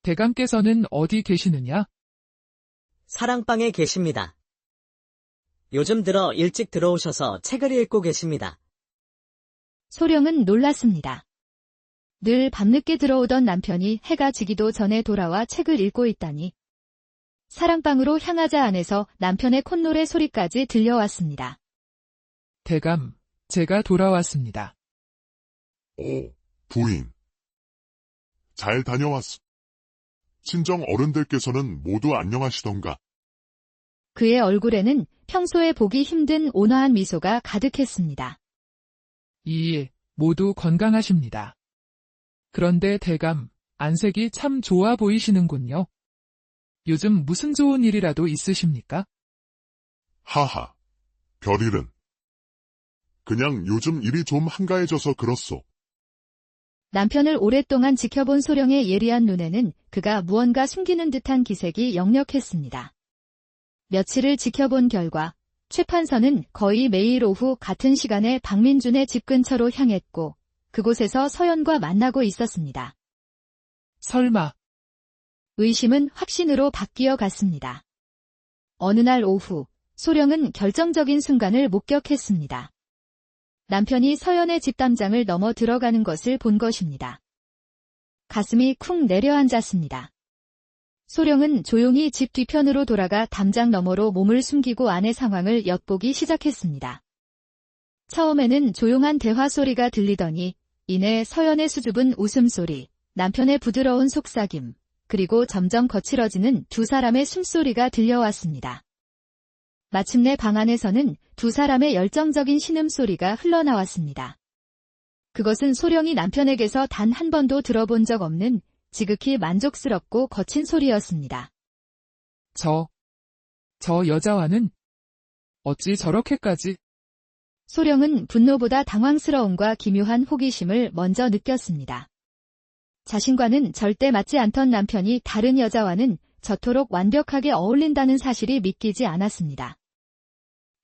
Speaker 4: 대감께서는 어디 계시느냐?
Speaker 5: 사랑방에 계십니다. 요즘 들어 일찍 들어오셔서 책을 읽고 계십니다.
Speaker 1: 소령은 놀랐습니다. 늘 밤늦게 들어오던 남편이 해가 지기도 전에 돌아와 책을 읽고 있다니. 사랑방으로 향하자 안에서 남편의 콧노래 소리까지 들려왔습니다.
Speaker 4: 대감, 제가 돌아왔습니다.
Speaker 3: 오, 부인. 잘 다녀왔어. 친정 어른들께서는 모두 안녕하시던가.
Speaker 1: 그의 얼굴에는 평소에 보기 힘든 온화한 미소가 가득했습니다.
Speaker 4: 모두 건강하십니다. 그런데 대감, 안색이 참 좋아 보이시는군요. 요즘 무슨 좋은 일이라도 있으십니까?
Speaker 3: 하하, 별일은. 그냥 요즘 일이 좀 한가해져서 그렇소.
Speaker 1: 남편을 오랫동안 지켜본 소령의 예리한 눈에는 그가 무언가 숨기는 듯한 기색이 역력했습니다. 며칠을 지켜본 결과 최 판서는 거의 매일 오후 같은 시간에 박민준의 집 근처로 향했고 그곳에서 서연과 만나고 있었습니다.
Speaker 4: 설마,
Speaker 1: 의심은 확신으로 바뀌어 갔습니다. 어느 날 오후 소령은 결정적인 순간을 목격했습니다. 남편이 서연의 집 담장을 넘어 들어가는 것을 본 것입니다. 가슴이 쿵 내려앉았습니다. 소령은 조용히 집 뒤편으로 돌아가 담장 너머로 몸을 숨기고 안의 상황을 엿보기 시작했습니다. 처음에는 조용한 대화 소리가 들리더니 이내 서연의 수줍은 웃음소리, 남편의 부드러운 속삭임, 그리고 점점 거칠어지는 두 사람의 숨소리가 들려왔습니다. 마침내 방 안에서는 두 사람의 열정적인 신음소리가 흘러나왔습니다. 그것은 소령이 남편에게서 단 한 번도 들어본 적 없는 지극히 만족스럽고 거친 소리였습니다.
Speaker 4: 저 여자와는 어찌 저렇게까지?
Speaker 1: 소령은 분노보다 당황스러움과 기묘한 호기심을 먼저 느꼈습니다. 자신과는 절대 맞지 않던 남편이 다른 여자와는 저토록 완벽하게 어울린다는 사실이 믿기지 않았습니다.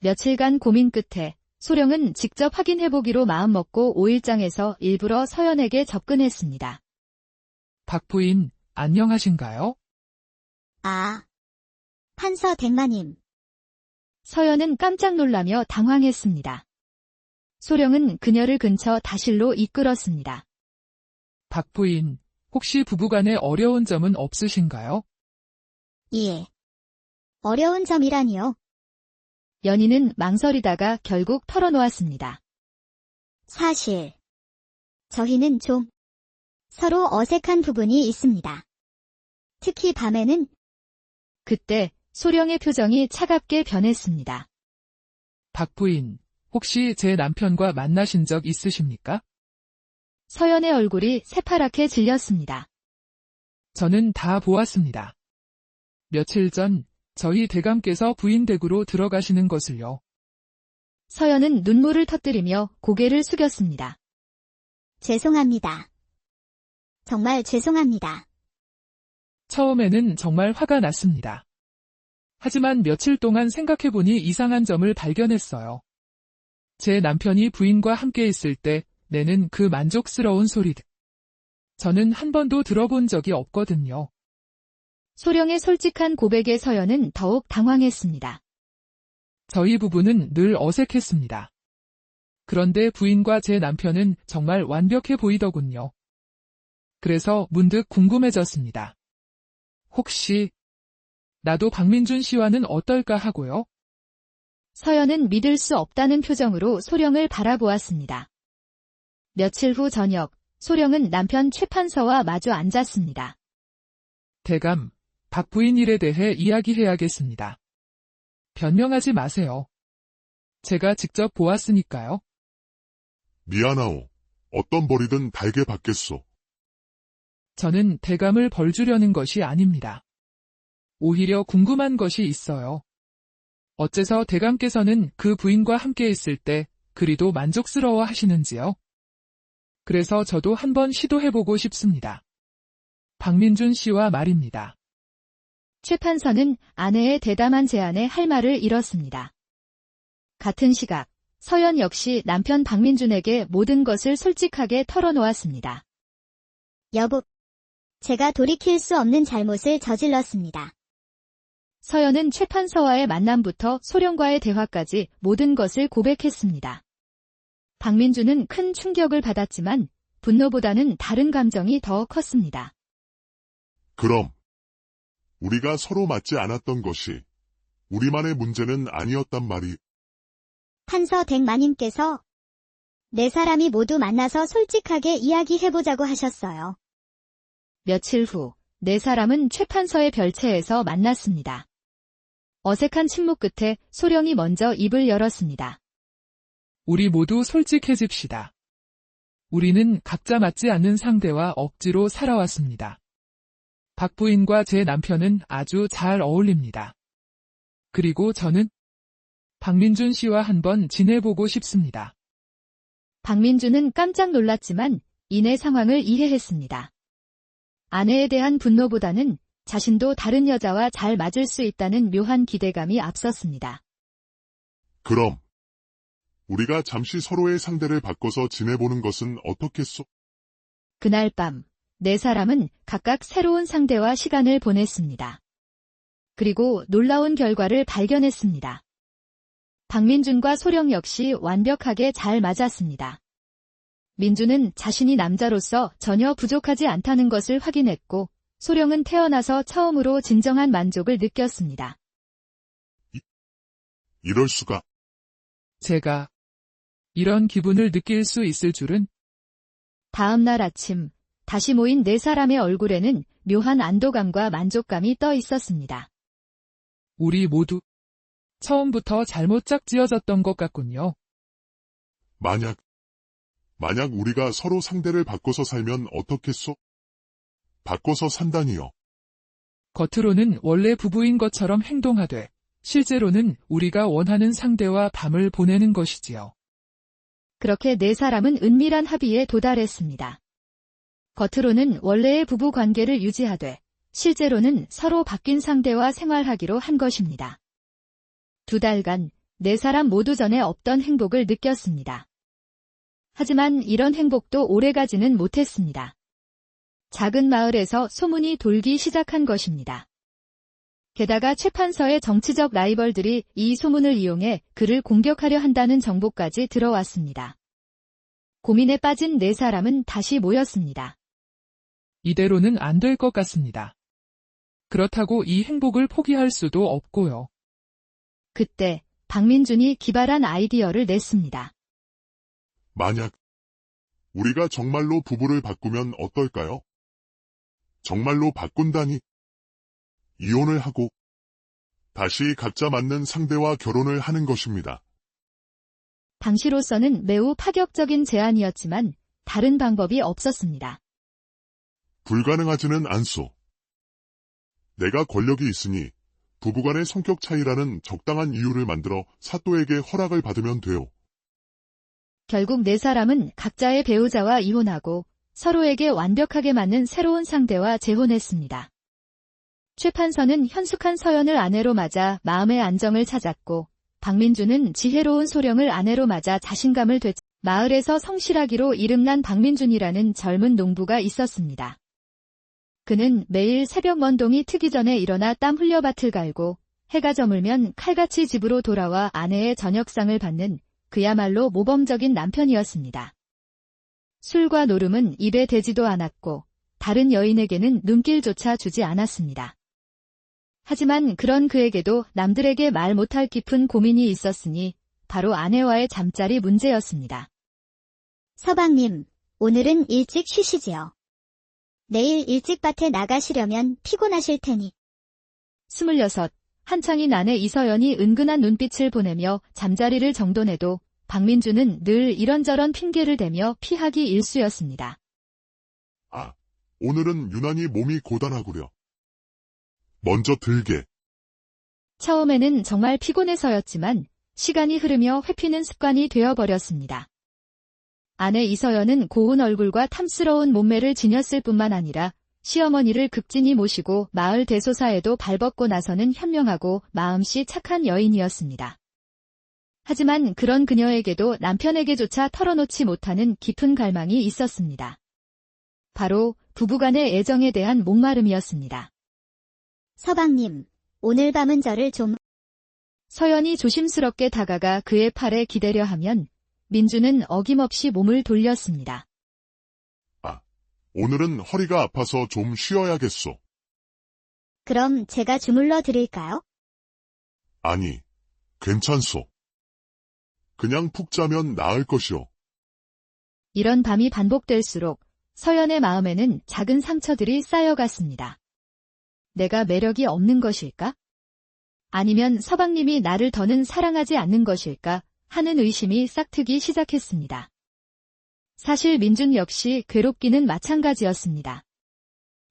Speaker 1: 며칠간 고민 끝에 소령은 직접 확인해보기로 마음먹고 오일장에서 일부러 서연에게 접근했습니다.
Speaker 4: 박 부인, 안녕하신가요?
Speaker 2: 아, 판서 댁마님.
Speaker 1: 서연은 깜짝 놀라며 당황했습니다. 소령은 그녀를 근처 다실로 이끌었습니다.
Speaker 4: 박 부인, 혹시 부부간에 어려운 점은 없으신가요?
Speaker 2: 예. 어려운 점이라니요.
Speaker 1: 연인은 망설이다가 결국 털어놓았습니다.
Speaker 2: 사실 저희는 좀 서로 어색한 부분이 있습니다. 특히 밤에는.
Speaker 1: 그때 소령의 표정이 차갑게 변했습니다.
Speaker 4: 박 부인, 혹시 제 남편과 만나신 적 있으십니까?
Speaker 1: 서연의 얼굴이 새파랗게 질렸습니다.
Speaker 4: 저는 다 보았습니다. 며칠 전 저희 대감께서 부인 댁으로 들어가시는 것을요.
Speaker 1: 서연은 눈물을 터뜨리며 고개를 숙였습니다.
Speaker 2: 죄송합니다. 정말 죄송합니다.
Speaker 4: 처음에는 정말 화가 났습니다. 하지만 며칠 동안 생각해보니 이상한 점을 발견했어요. 제 남편이 부인과 함께 있을 때 내는 그 만족스러운 소리들. 저는 한 번도 들어본 적이 없거든요.
Speaker 1: 소령의 솔직한 고백에 서연은 더욱 당황했습니다.
Speaker 4: 저희 부부는 늘 어색했습니다. 그런데 부인과 제 남편은 정말 완벽해 보이더군요. 그래서 문득 궁금해졌습니다. 혹시 나도 박민준 씨와는 어떨까 하고요?
Speaker 1: 서연은 믿을 수 없다는 표정으로 소령을 바라보았습니다. 며칠 후 저녁, 소령은 남편 최 판서와 마주 앉았습니다.
Speaker 4: 대감, 박 부인 일에 대해 이야기해야겠습니다. 변명하지 마세요. 제가 직접 보았으니까요.
Speaker 3: 미안하오. 어떤 벌이든 달게 받겠소.
Speaker 4: 저는 대감을 벌주려는 것이 아닙니다. 오히려 궁금한 것이 있어요. 어째서 대감께서는 그 부인과 함께 있을 때 그리도 만족스러워 하시는지요? 그래서 저도 한번 시도해보고 싶습니다. 박민준 씨와 말입니다.
Speaker 1: 최 판서는 아내의 대담한 제안에 할 말을 잃었습니다. 같은 시각, 서연 역시 남편 박민준에게 모든 것을 솔직하게 털어놓았습니다.
Speaker 2: 여보, 제가 돌이킬 수 없는 잘못을 저질렀습니다.
Speaker 1: 서연은 최 판서와의 만남부터 소령과의 대화까지 모든 것을 고백했습니다. 박민준은 큰 충격을 받았지만 분노보다는 다른 감정이 더 컸습니다.
Speaker 3: 그럼 우리가 서로 맞지 않았던 것이 우리만의 문제는 아니었단 말이.
Speaker 2: 판서 댁마님께서 네 사람이 모두 만나서 솔직하게 이야기해보자고 하셨어요.
Speaker 1: 며칠 후, 네 사람은 최 판서의 별채에서 만났습니다. 어색한 침묵 끝에 소령이 먼저 입을 열었습니다.
Speaker 4: 우리 모두 솔직해집시다. 우리는 각자 맞지 않는 상대와 억지로 살아왔습니다. 박 부인과 제 남편은 아주 잘 어울립니다. 그리고 저는 박민준 씨와 한번 지내보고 싶습니다.
Speaker 1: 박민준은 깜짝 놀랐지만 이내 상황을 이해했습니다. 아내에 대한 분노보다는 자신도 다른 여자와 잘 맞을 수 있다는 묘한 기대감이 앞섰습니다.
Speaker 3: 그럼 우리가 잠시 서로의 상대를 바꿔서 지내보는 것은 어떻겠소?
Speaker 1: 그날 밤, 네 사람은 각각 새로운 상대와 시간을 보냈습니다. 그리고 놀라운 결과를 발견했습니다. 박민준과 소령 역시 완벽하게 잘 맞았습니다. 민준은 자신이 남자로서 전혀 부족하지 않다는 것을 확인했고, 소령은 태어나서 처음으로 진정한 만족을 느꼈습니다.
Speaker 3: 이럴 수가.
Speaker 4: 제가 이런 기분을 느낄 수 있을 줄은.
Speaker 1: 다음 날 아침, 다시 모인 네 사람의 얼굴에는 묘한 안도감과 만족감이 떠 있었습니다.
Speaker 4: 우리 모두 처음부터 잘못 짝지어졌던 것 같군요.
Speaker 3: 만약 우리가 서로 상대를 바꿔서 살면 어떻겠소? 바꿔서 산다니요.
Speaker 4: 겉으로는 원래 부부인 것처럼 행동하되 실제로는 우리가 원하는 상대와 밤을 보내는 것이지요.
Speaker 1: 그렇게 네 사람은 은밀한 합의에 도달했습니다. 겉으로는 원래의 부부 관계를 유지하되 실제로는 서로 바뀐 상대와 생활하기로 한 것입니다. 2달간 네 사람 모두 전에 없던 행복을 느꼈습니다. 하지만 이런 행복도 오래가지는 못했습니다. 작은 마을에서 소문이 돌기 시작한 것입니다. 게다가 최 판서의 정치적 라이벌들이 이 소문을 이용해 그를 공격하려 한다는 정보까지 들어왔습니다. 고민에 빠진 네 사람은 다시 모였습니다.
Speaker 4: 이대로는 안 될 것 같습니다. 그렇다고 이 행복을 포기할 수도 없고요.
Speaker 1: 그때 박민준이 기발한 아이디어를 냈습니다.
Speaker 3: 만약 우리가 정말로 부부를 바꾸면 어떨까요? 정말로 바꾼다니. 이혼을 하고 다시 각자 맞는 상대와 결혼을 하는 것입니다.
Speaker 1: 당시로서는 매우 파격적인 제안이었지만 다른 방법이 없었습니다.
Speaker 3: 불가능하지는 않소. 내가 권력이 있으니 부부간의 성격 차이라는 적당한 이유를 만들어 사또에게 허락을 받으면 돼요.
Speaker 1: 결국 네 사람은 각자의 배우자와 이혼하고 서로에게 완벽하게 맞는 새로운 상대와 재혼했습니다. 최 판서는 현숙한 서연을 아내로 맞아 마음의 안정을 찾았고, 박민준은 지혜로운 소령을 아내로 맞아 자신감을 되찾 마을에서 성실하기로 이름난 박민준이라는 젊은 농부가 있었습니다. 그는 매일 새벽 먼동이 트기 전에 일어나 땀 흘려 밭을 갈고 해가 저물면 칼같이 집으로 돌아와 아내의 저녁상을 받는 그야말로 모범적인 남편이었습니다. 술과 노름은 입에 대지도 않았고 다른 여인에게는 눈길조차 주지 않았습니다. 하지만 그런 그에게도 남들에게 말 못할 깊은 고민이 있었으니 바로 아내와의 잠자리 문제였습니다.
Speaker 2: 서방님, 오늘은 일찍 쉬시지요. 내일 일찍 밭에 나가시려면 피곤하실 테니.
Speaker 1: 26, 한창인 아내 이서연이 은근한 눈빛을 보내며 잠자리를 정돈해도 박민준은 늘 이런저런 핑계를 대며 피하기 일쑤였습니다.
Speaker 3: 오늘은 유난히 몸이 고단하구려. 먼저 들게.
Speaker 1: 처음에는 정말 피곤해서였지만 시간이 흐르며 회피는 습관이 되어버렸습니다. 아내 이서연은 고운 얼굴과 탐스러운 몸매를 지녔을 뿐만 아니라 시어머니를 극진히 모시고 마을 대소사에도 발벗고 나서는 현명하고 마음씨 착한 여인이었습니다. 하지만 그런 그녀에게도 남편에게조차 털어놓지 못하는 깊은 갈망이 있었습니다. 바로 부부간의 애정에 대한 목마름이었습니다.
Speaker 2: 서방님, 오늘 밤은 저를 좀...
Speaker 1: 서연이 조심스럽게 다가가 그의 팔에 기대려 하면 민주는 어김없이 몸을 돌렸습니다.
Speaker 3: 오늘은 허리가 아파서 좀 쉬어야겠소.
Speaker 2: 그럼 제가 주물러 드릴까요?
Speaker 3: 아니, 괜찮소. 그냥 푹 자면 나을 것이오.
Speaker 1: 이런 밤이 반복될수록 서연의 마음에는 작은 상처들이 쌓여갔습니다. 내가 매력이 없는 것일까? 아니면 서방님이 나를 더는 사랑하지 않는 것일까? 하는 의심이 싹트기 시작했습니다. 사실 민준 역시 괴롭기는 마찬가지였습니다.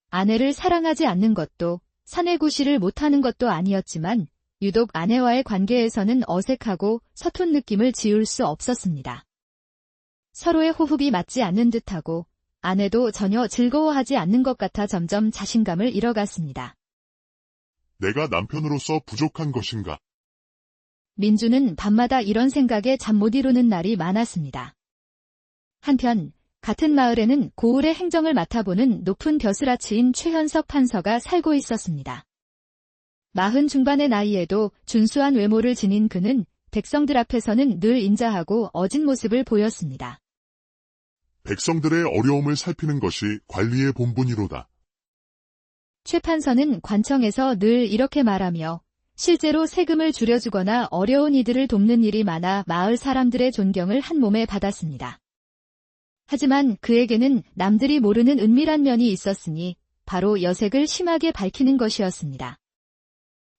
Speaker 1: 아내를 사랑하지 않는 것도 사내구실을 못하는 것도 아니었지만 유독 아내와의 관계에서는 어색하고 서툰 느낌을 지울 수 없었습니다. 서로의 호흡이 맞지 않는 듯하고 아내도 전혀 즐거워하지 않는 것 같아 점점 자신감을 잃어갔습니다.
Speaker 3: 내가 남편으로서 부족한 것인가?
Speaker 1: 민주는 밤마다 이런 생각에 잠 못 이루는 날이 많았습니다. 한편 같은 마을에는 고을의 행정을 맡아보는 높은 벼슬아치인 최현석 판서가 살고 있었습니다. 40 중반의 나이에도 준수한 외모를 지닌 그는 백성들 앞에서는 늘 인자하고 어진 모습을 보였습니다.
Speaker 3: 백성들의 어려움을 살피는 것이 관리의 본분이로다.
Speaker 1: 최 판서는 관청에서 늘 이렇게 말하며 실제로 세금을 줄여주거나 어려운 이들을 돕는 일이 많아 마을 사람들의 존경을 한 몸에 받았습니다. 하지만 그에게는 남들이 모르는 은밀한 면이 있었으니 바로 여색을 심하게 밝히는 것이었습니다.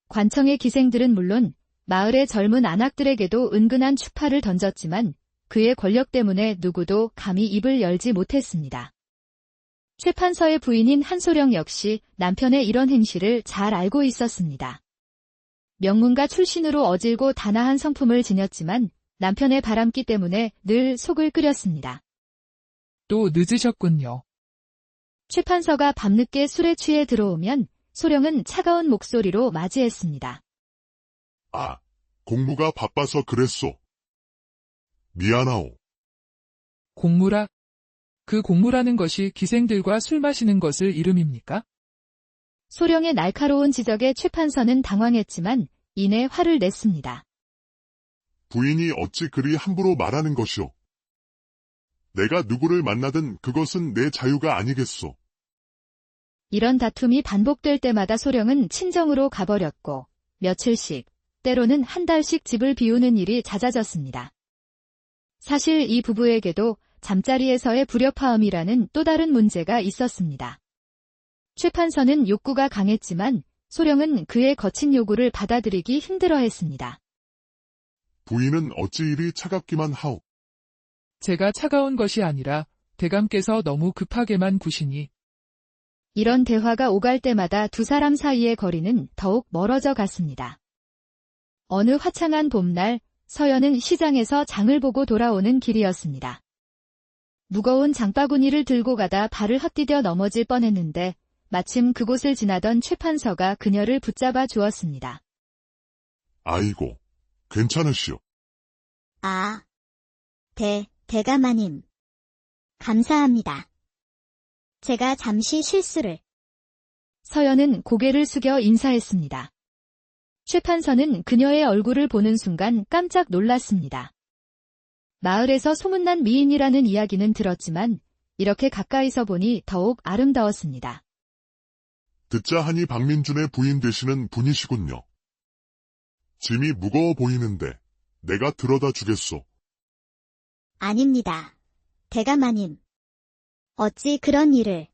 Speaker 1: 관청의 기생들은 물론 마을의 젊은 안악들에게도 은근한 추파를 던졌지만 그의 권력 때문에 누구도 감히 입을 열지 못했습니다. 최 판서의 부인인 한소령 역시 남편의 이런 행실을 잘 알고 있었습니다. 명문가 출신으로 어질고 단아한 성품을 지녔지만 남편의 바람기 때문에 늘 속을 끓였습니다.
Speaker 4: 또 늦으셨군요.
Speaker 1: 최 판서가 밤늦게 술에 취해 들어오면 소령은 차가운 목소리로 맞이했습니다.
Speaker 3: 공무가 바빠서 그랬소. 미안하오.
Speaker 4: 공무라? 그 공무라는 것이 기생들과 술 마시는 것을 이름입니까?
Speaker 1: 소령의 날카로운 지적에 최 판서는 당황했지만 이내 화를 냈습니다.
Speaker 3: 부인이 어찌 그리 함부로 말하는 것이오. 내가 누구를 만나든 그것은 내 자유가 아니겠소.
Speaker 1: 이런 다툼이 반복될 때마다 소령은 친정으로 가버렸고 며칠씩, 때로는 한 달씩 집을 비우는 일이 잦아졌습니다. 사실 이 부부에게도 잠자리에서의 불협화음이라는 또 다른 문제가 있었습니다. 최 판서는 욕구가 강했지만 소령은 그의 거친 요구를 받아들이기 힘들어했습니다.
Speaker 3: 부인은 어찌 이리 차갑기만 하오.
Speaker 4: 제가 차가운 것이 아니라 대감께서 너무 급하게만 구시니.
Speaker 1: 이런 대화가 오갈 때마다 두 사람 사이의 거리는 더욱 멀어져 갔습니다. 어느 화창한 봄날 서연은 시장에서 장을 보고 돌아오는 길이었습니다. 무거운 장바구니를 들고 가다 발을 헛디뎌 넘어질 뻔했는데 마침 그곳을 지나던 최 판서가 그녀를 붙잡아 주었습니다.
Speaker 3: 아이고, 괜찮으시오.
Speaker 2: 대감마님. 감사합니다. 제가 잠시 실수를.
Speaker 1: 서연은 고개를 숙여 인사했습니다. 최 판서는 그녀의 얼굴을 보는 순간 깜짝 놀랐습니다. 마을에서 소문난 미인이라는 이야기는 들었지만 이렇게 가까이서 보니 더욱 아름다웠습니다.
Speaker 3: 듣자 하니 박민준의 부인 되시는 분이시군요. 짐이 무거워 보이는데 내가 들어다 주겠소.
Speaker 2: 아닙니다. 대감마님. 어찌 그런 일을.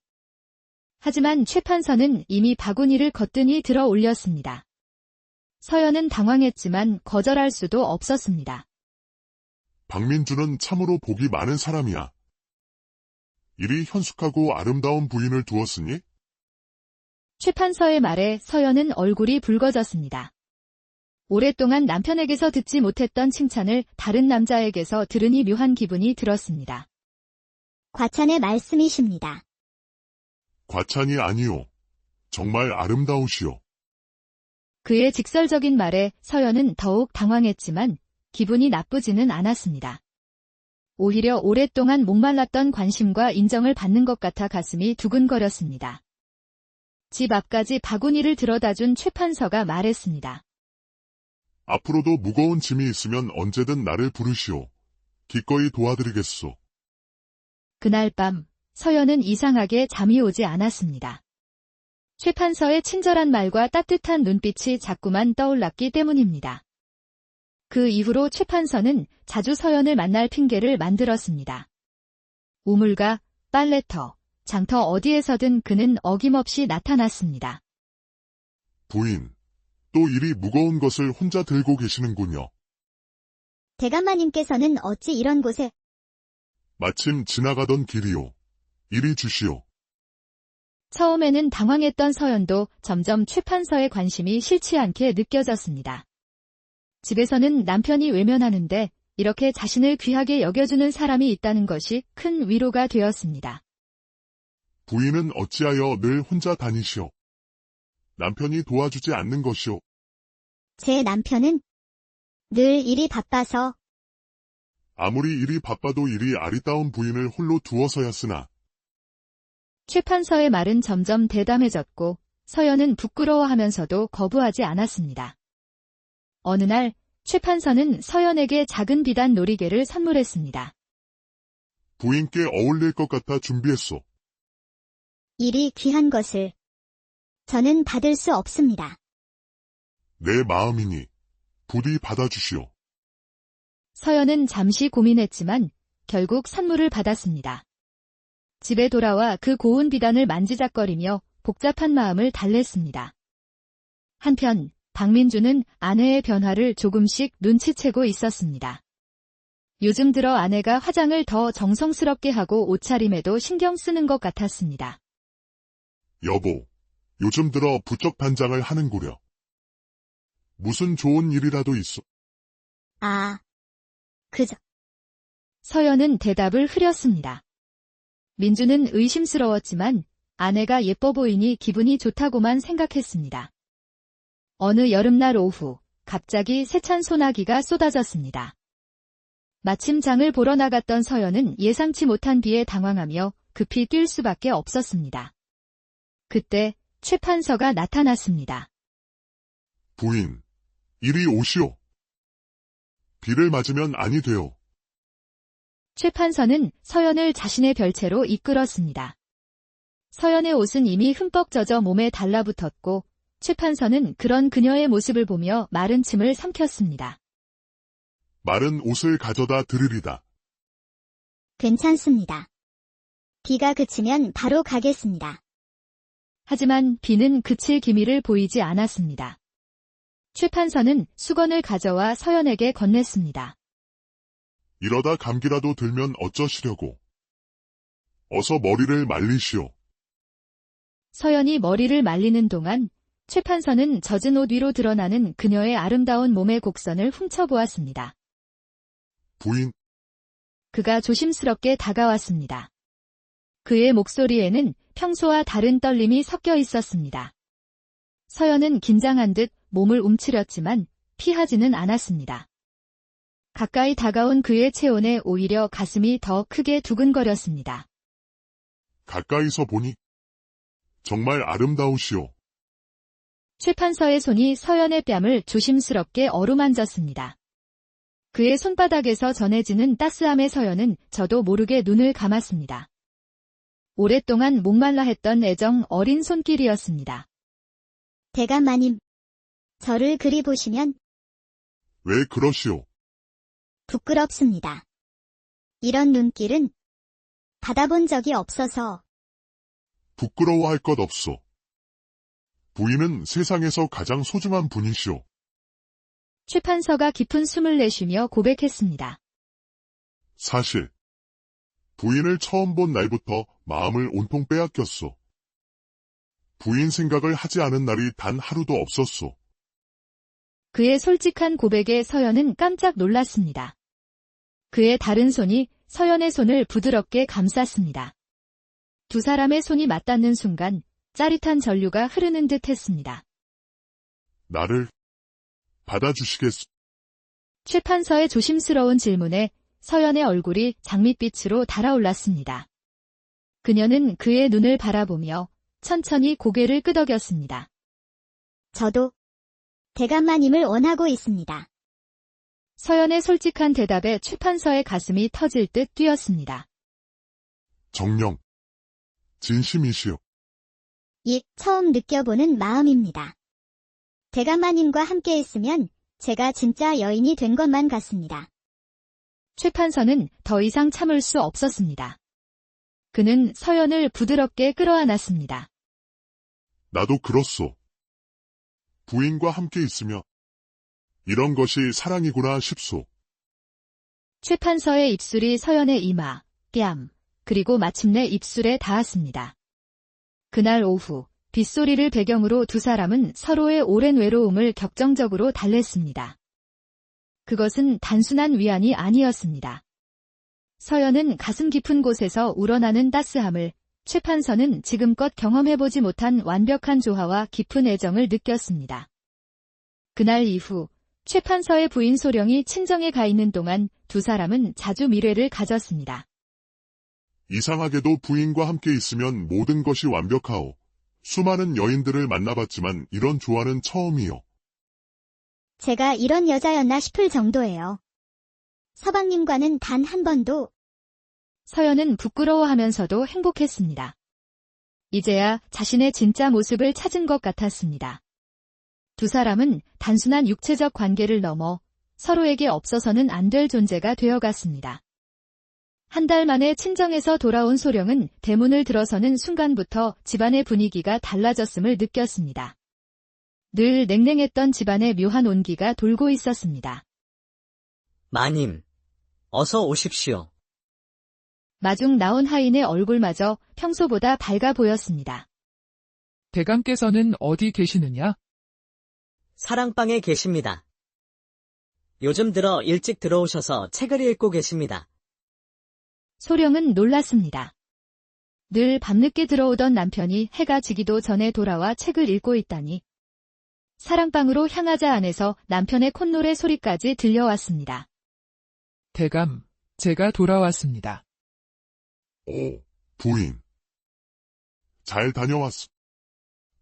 Speaker 1: 하지만 최 판서는 이미 바구니를 거뜬히 들어 올렸습니다. 서연은 당황했지만 거절할 수도 없었습니다.
Speaker 3: 박민준은 참으로 복이 많은 사람이야. 이리 현숙하고 아름다운 부인을 두었으니?
Speaker 1: 최 판서의 말에 서연은 얼굴이 붉어졌습니다. 오랫동안 남편에게서 듣지 못했던 칭찬을 다른 남자에게서 들으니 묘한 기분이 들었습니다.
Speaker 2: 과찬의 말씀이십니다.
Speaker 3: 과찬이 아니오. 정말 아름다우시오.
Speaker 1: 그의 직설적인 말에 서연은 더욱 당황했지만 기분이 나쁘지는 않았습니다. 오히려 오랫동안 목말랐던 관심과 인정을 받는 것 같아 가슴이 두근거렸습니다. 집 앞까지 바구니를 들어다준 최 판서가 말했습니다.
Speaker 3: 앞으로도 무거운 짐이 있으면 언제든 나를 부르시오. 기꺼이 도와드리겠소.
Speaker 1: 그날 밤 서연은 이상하게 잠이 오지 않았습니다. 최 판서의 친절한 말과 따뜻한 눈빛이 자꾸만 떠올랐기 때문입니다. 그 이후로 최 판서는 자주 서연을 만날 핑계를 만들었습니다. 우물가, 빨래터, 장터 어디에서든 그는 어김없이 나타났습니다.
Speaker 3: 부인, 또 이리 무거운 것을 혼자 들고 계시는군요.
Speaker 2: 대감마님께서는 어찌 이런 곳에
Speaker 3: 마침 지나가던 길이오. 이리 주시오.
Speaker 1: 처음에는 당황했던 서연도 점점 최 판서의 관심이 싫지 않게 느껴졌습니다. 집에서는 남편이 외면하는데 이렇게 자신을 귀하게 여겨주는 사람이 있다는 것이 큰 위로가 되었습니다.
Speaker 3: 부인은 어찌하여 늘 혼자 다니시오. 남편이 도와주지 않는 것이오.
Speaker 2: 제 남편은 늘 일이 바빠서
Speaker 3: 아무리 일이 바빠도 이리 아리따운 부인을 홀로 두어서야 쓰나.
Speaker 1: 최 판서의 말은 점점 대담해졌고 서연은 부끄러워하면서도 거부하지 않았습니다. 어느 날 최 판서는 서연에게 작은 비단 놀이개를 선물했습니다.
Speaker 3: 부인께 어울릴 것 같아 준비했소.
Speaker 2: 일이 귀한 것을 저는 받을 수 없습니다.
Speaker 3: 내 마음이니 부디 받아주시오.
Speaker 1: 서연은 잠시 고민했지만 결국 선물을 받았습니다. 집에 돌아와 그 고운 비단을 만지작거리며 복잡한 마음을 달랬습니다. 한편 박민주는 아내의 변화를 조금씩 눈치채고 있었습니다. 요즘 들어 아내가 화장을 더 정성스럽게 하고 옷차림에도 신경 쓰는 것 같았습니다.
Speaker 3: 여보, 요즘 들어 부쩍 단장을 하는구려. 무슨 좋은 일이라도 있어.
Speaker 2: 아, 그저
Speaker 1: 서연은 대답을 흐렸습니다. 민주는 의심스러웠지만 아내가 예뻐 보이니 기분이 좋다고만 생각했습니다. 어느 여름날 오후 갑자기 세찬 소나기가 쏟아졌습니다. 마침 장을 보러 나갔던 서연은 예상치 못한 비에 당황하며 급히 뛸 수밖에 없었습니다. 그때 최 판서가 나타났습니다.
Speaker 3: 부인, 이리 오시오. 비를 맞으면 아니 돼요.
Speaker 1: 최 판서는 서연을 자신의 별채로 이끌었습니다. 서연의 옷은 이미 흠뻑 젖어 몸에 달라붙었고 최 판서는 그런 그녀의 모습을 보며 마른 침을 삼켰습니다.
Speaker 3: 마른 옷을 가져다 드리리다.
Speaker 2: 괜찮습니다. 비가 그치면 바로 가겠습니다.
Speaker 1: 하지만 비는 그칠 기미를 보이지 않았습니다. 최 판서는 수건을 가져와 서연에게 건넸습니다.
Speaker 3: 이러다 감기라도 들면 어쩌시려고. 어서 머리를 말리시오.
Speaker 1: 서연이 머리를 말리는 동안 최 판서는 젖은 옷 위로 드러나는 그녀의 아름다운 몸의 곡선을 훔쳐보았습니다.
Speaker 3: 부인,
Speaker 1: 그가 조심스럽게 다가왔습니다. 그의 목소리에는 평소와 다른 떨림이 섞여 있었습니다. 서연은 긴장한 듯 몸을 움츠렸지만 피하지는 않았습니다. 가까이 다가온 그의 체온에 오히려 가슴이 더 크게 두근거렸습니다.
Speaker 3: 가까이서 보니 정말 아름다우시오.
Speaker 1: 최 판서의 손이 서연의 뺨을 조심스럽게 어루만졌습니다. 그의 손바닥에서 전해지는 따스함에 서연은 저도 모르게 눈을 감았습니다. 오랫동안 목말라 했던 애정 어린 손길이었습니다.
Speaker 2: 대감마님, 저를 그리 보시면
Speaker 3: 왜 그러시오?
Speaker 2: 부끄럽습니다. 이런 눈길은 받아본 적이 없어서
Speaker 3: 부끄러워할 것 없소. 부인은 세상에서 가장 소중한 분이시오.
Speaker 1: 최 판서가 깊은 숨을 내쉬며 고백했습니다.
Speaker 3: 사실 부인을 처음 본 날부터 마음을 온통 빼앗겼어. 부인 생각을 하지 않은 날이 단 하루도 없었어.
Speaker 1: 그의 솔직한 고백에 서연은 깜짝 놀랐습니다. 그의 다른 손이 서연의 손을 부드럽게 감쌌습니다. 두 사람의 손이 맞닿는 순간 짜릿한 전류가 흐르는 듯 했습니다.
Speaker 3: 나를 받아주시겠소?
Speaker 1: 최 판서의 조심스러운 질문에 서연의 얼굴이 장밋빛으로 달아올랐습니다. 그녀는 그의 눈을 바라보며 천천히 고개를 끄덕였습니다.
Speaker 2: 저도 대감마님을 원하고 있습니다.
Speaker 1: 서연의 솔직한 대답에 최 판서의 가슴이 터질 듯 뛰었습니다.
Speaker 3: 정녕. 진심이시오.
Speaker 2: 처음 느껴보는 마음입니다. 대감마님과 함께 있으면 제가 진짜 여인이 된 것만 같습니다.
Speaker 1: 최 판서는 더 이상 참을 수 없었습니다. 그는 서연을 부드럽게 끌어안았습니다.
Speaker 3: 나도 그렇소. 부인과 함께 있으며 이런 것이 사랑이구나 싶소.
Speaker 1: 최 판서의 입술이 서연의 이마, 뺨, 그리고 마침내 입술에 닿았습니다. 그날 오후 빗소리를 배경으로 두 사람은 서로의 오랜 외로움을 격정적으로 달랬습니다. 그것은 단순한 위안이 아니었습니다. 서연은 가슴 깊은 곳에서 우러나는 따스함을, 최 판서는 지금껏 경험해보지 못한 완벽한 조화와 깊은 애정을 느꼈습니다. 그날 이후 최 판서의 부인 소령이 친정에 가 있는 동안 두 사람은 자주 미래를 가졌습니다.
Speaker 3: 이상하게도 부인과 함께 있으면 모든 것이 완벽하오. 수많은 여인들을 만나봤지만 이런 조화는 처음이요.
Speaker 2: 제가 이런 여자였나 싶을 정도예요. 서방님과는 단 한 번도.
Speaker 1: 서연은 부끄러워하면서도 행복했습니다. 이제야 자신의 진짜 모습을 찾은 것 같았습니다. 두 사람은 단순한 육체적 관계를 넘어 서로에게 없어서는 안 될 존재가 되어갔습니다. 한 달 만에 친정에서 돌아온 소령은 대문을 들어서는 순간부터 집안의 분위기가 달라졌음을 느꼈습니다. 늘 냉랭했던 집안에 묘한 온기가 돌고 있었습니다.
Speaker 5: 마님, 어서 오십시오.
Speaker 1: 마중 나온 하인의 얼굴마저 평소보다 밝아 보였습니다.
Speaker 4: 대감께서는 어디 계시느냐?
Speaker 5: 사랑방에 계십니다. 요즘 들어 일찍 들어오셔서 책을 읽고 계십니다.
Speaker 1: 소령은 놀랐습니다. 늘 밤늦게 들어오던 남편이 해가 지기도 전에 돌아와 책을 읽고 있다니. 사랑방으로 향하자 안에서 남편의 콧노래 소리까지 들려왔습니다.
Speaker 4: 대감, 제가 돌아왔습니다.
Speaker 3: 오, 부인. 잘 다녀왔소.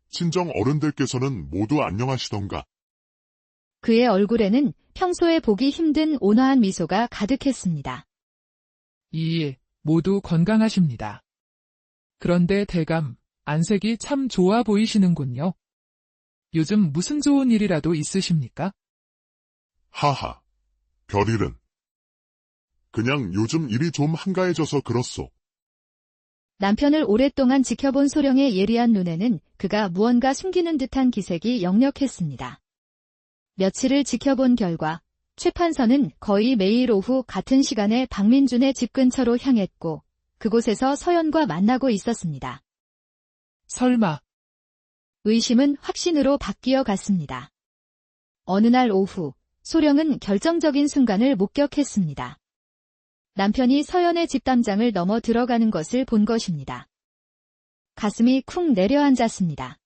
Speaker 3: 친정 어른들께서는 모두 안녕하시던가.
Speaker 1: 그의 얼굴에는 평소에 보기 힘든 온화한 미소가 가득했습니다.
Speaker 4: 모두 건강하십니다. 그런데 대감, 안색이 참 좋아 보이시는군요. 요즘 무슨 좋은 일이라도 있으십니까?
Speaker 3: 하하. 별일은. 그냥 요즘 일이 좀 한가해져서 그렇소.
Speaker 1: 남편을 오랫동안 지켜본 소령의 예리한 눈에는 그가 무언가 숨기는 듯한 기색이 역력했습니다. 며칠을 지켜본 결과 최 판서는 거의 매일 오후 같은 시간에 박민준의 집 근처로 향했고 그곳에서 서연과 만나고 있었습니다.
Speaker 4: 설마,
Speaker 1: 의심은 확신으로 바뀌어 갔습니다. 어느 날 오후 소령은 결정적인 순간을 목격했습니다. 남편이 서연의 집 담장을 넘어 들어가는 것을 본 것입니다. 가슴이 쿵 내려앉았습니다.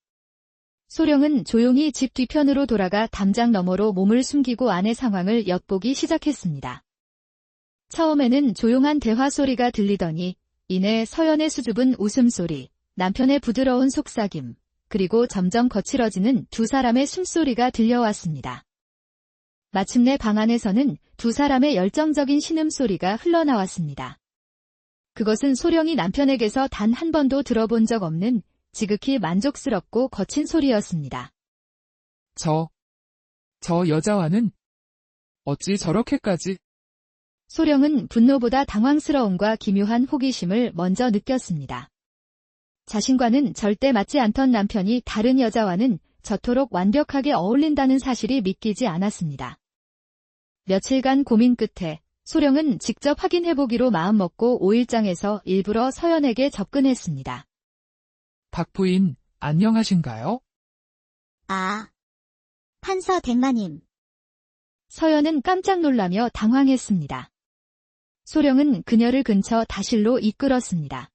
Speaker 1: 소령은 조용히 집 뒤편으로 돌아가 담장 너머로 몸을 숨기고 안의 상황을 엿보기 시작했습니다. 처음에는 조용한 대화 소리가 들리더니 이내 서연의 수줍은 웃음소리, 남편의 부드러운 속삭임, 그리고 점점 거칠어지는 두 사람의 숨소리가 들려왔습니다. 마침내 방 안에서는 두 사람의 열정적인 신음소리가 흘러나왔습니다. 그것은 소령이 남편에게서 단 한 번도 들어본 적 없는 지극히 만족스럽고 거친 소리였습니다.
Speaker 4: 저 여자와는 어찌 저렇게까지?
Speaker 1: 소령은 분노보다 당황스러움과 기묘한 호기심을 먼저 느꼈습니다. 자신과는 절대 맞지 않던 남편이 다른 여자와는 저토록 완벽하게 어울린다는 사실이 믿기지 않았습니다. 며칠간 고민 끝에 소령은 직접 확인해보기로 마음먹고 5일장에서 일부러 서연에게 접근했습니다.
Speaker 4: 박 부인, 안녕하신가요?
Speaker 2: 아, 판서 댁마님.
Speaker 1: 서연은 깜짝 놀라며 당황했습니다. 소령은 그녀를 근처 다실로 이끌었습니다.